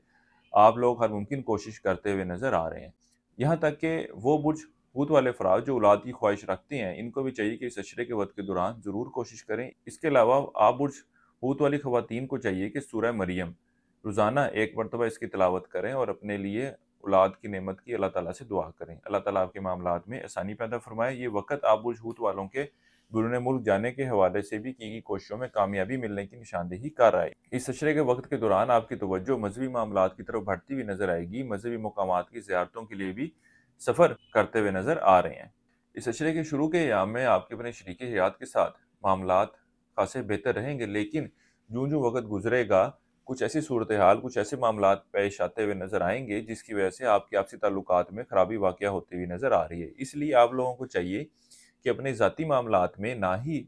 आप लोग हर मुमकिन कोशिश करते हुए नजर आ रहे हैं। यहाँ तक कि वो बुर्ज हूत वाले अफराद जो औलाद की ख्वाहिश रखते हैं, इनको भी चाहिए कि इस अशरे के वक्त के दौरान ज़रूर कोशिश करें। इसके अलावा आप बुर्ज हूत वाली खवातीन को चाहिए कि सूरह मरियम रोज़ाना एक मरतबा इसकी तिलावत करें और अपने लिए औलाद की नेमत की अल्लाह ताला से दुआ करें। अल्लाह ताला आपके मामलात में आसानी पैदा फरमाए। ये वक्त आप बुर्ज हूत वालों के बैरून मुल्क जाने के हवाले से भी की गई कोशिशों में कामयाबी मिलने की निशानदेही कर रहा है। इस अशरे के वक्त के दौरान आपकी तवज्जो मजहबी मामलात की तरफ बढ़ती हुई नजर आएगी। मजहबी मकामात की ज़ियारतों के लिए भी सफ़र करते हुए नजर आ रहे हैं। इस अशरे के शुरू के अयाम में आपके अपने शरीक हयात के साथ मामलात खासे बेहतर रहेंगे, लेकिन जूँ जूँ वक्त गुजरेगा कुछ ऐसी सूरत हाल, कुछ ऐसे मामलात पेश आते हुए नजर आएंगे जिसकी वजह से आपके आपसी ताल्लुकात में खराबी वाक़या होती हुई नजर आ रही है। इसलिए आप लोगों को चाहिए कि अपने ज़ाती मामलात में ना ही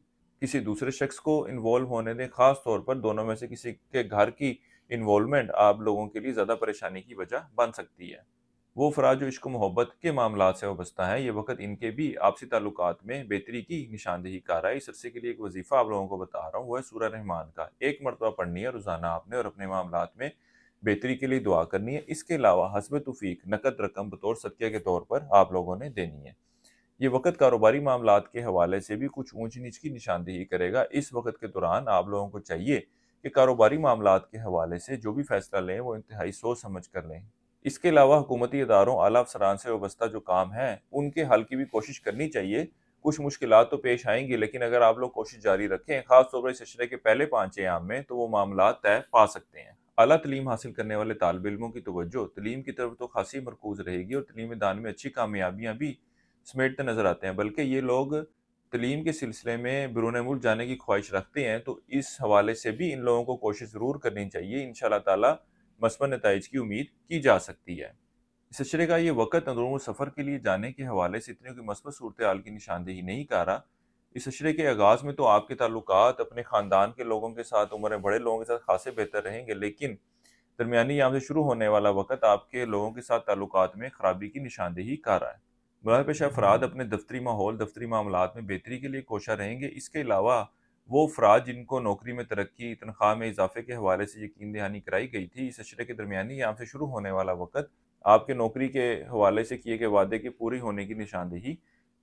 किसी दूसरे शख्स को इन्वॉल्व होने दें। ख़ास तौर पर दोनों में से किसी के घर की इन्वॉल्वमेंट आप लोगों के लिए ज़्यादा परेशानी की वजह बन सकती है। वो अफराद जो इश्क मोहब्बत के मामलात से वाबस्ता है, ये वक्त इनके भी आपसी ताल्लुकात में बेहतरी की निशानदेही कर रहा है। इस अरसे के लिए एक वजीफा आप लोगों को बता रहा हूँ, वो है सूरह रहमान का। एक मरतबा पढ़नी है रोज़ाना आपने, और अपने मामलात में बेहतरी के लिए दुआ करनी है। इसके अलावा हस्ब तौफीक नकद रकम बतौर सदक़े के तौर पर आप लोगों ने देनी है। ये वक्त कारोबारी मामलात के हवाले से भी कुछ ऊंच नीच की निशानदेही करेगा। इस वक्त के दौरान आप लोगों को चाहिए कि कारोबारी मामलात के हवाले से जो भी फैसला लें वो इंतहाई सोच समझ कर लें। इसके अलावा हुकूमती इदारों, आला अफसरान से वाबस्ता जो काम है, उनके हल की भी कोशिश करनी चाहिए। कुछ मुश्किलात तो पेश आएंगी, लेकिन अगर आप लोग कोशिश जारी रखें, खास तौर पर इस अशरे के पहले 5 अयाम में, तो वो मामलात तय पा सकते हैं। आला तलीम हासिल करने वाले तालिब इल्मों की तवज्जो तलीम की तरफ तो खासी मरकूज रहेगी, और तलीम दान में अच्छी कामयाबियाँ भी समेटते नजर आते हैं। बल्कि ये लोग तलीम के सिलसिले में बैरून मुल्क जाने की ख्वाहिश रखते हैं, तो इस हवाले से भी इन लोगों को कोशिश ज़रूर करनी चाहिए। इंशाअल्लाह ताला मस्बत नताइज की उम्मीद की जा सकती है। इस अशरे का ये वक्त अंदरूनी सफ़र के लिए जाने के हवाले से इतनी कोई मस्बत सूरत हाल की निशानदेही नहीं कर रहा। इस अशरे के आगाज़ में तो आपके ताल्लुकात अपने ख़ानदान के लोगों के साथ, उम्र बड़े लोगों के साथ खासे बेहतर रहेंगे, लेकिन दरमियानी यहाँ से शुरू होने वाला वक्त आपके लोगों के साथ ताल्लुकात में खराबी की निशानदेही कर रहा है। मुलाज़ पेशा अफराद अपने दफ्तरी माहौल, दफ्तरी मामलात में बेहतरी के लिए कोशा रहेंगे। इसके अलावा वो अफराद जिनको नौकरी में तरक्की, तनख्वाह में इजाफे के हवाले से यकीन दहानी कराई गई थी, इस अशरे के दरमियानी यहाँ से शुरू होने वाला वक्त आपके नौकरी के हवाले से किए गए वादे के पूरी होने की निशानदेही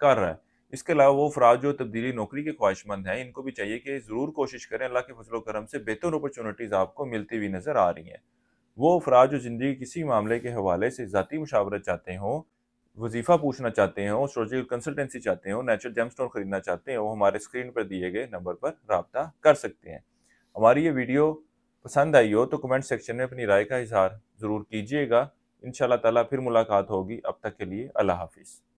कर रहा है। इसके अलावा वो अफराद जो तब्दीली नौकरी के ख्वाहिशमंद हैं, इनको भी चाहिए कि ज़रूर कोशिश करें, अल्लाह के फजल करम से बेहतर अपॉर्चुनिटीज़ आपको मिलती हुई नज़र आ रही हैं। वो अफराद जो ज़िंदगी के किसी मामले के हवाले से ज़ाती मुशावरत चाहते हों, वजीफ़ा पूछना चाहते हों, एस्ट्रोलॉजिकल कंसल्टेंसी चाहते हों, नेचुरल जेमस्टोन खरीदना चाहते हों, वो हमारे स्क्रीन पर दिए गए नंबर पर राब्ता कर सकते हैं। हमारी ये वीडियो पसंद आई हो तो कमेंट सेक्शन में अपनी राय का इज़हार ज़रूर कीजिएगा। इंशाअल्लाह ताला फिर मुलाकात होगी। अब तक के लिए अल्लाह हाफ़िज़।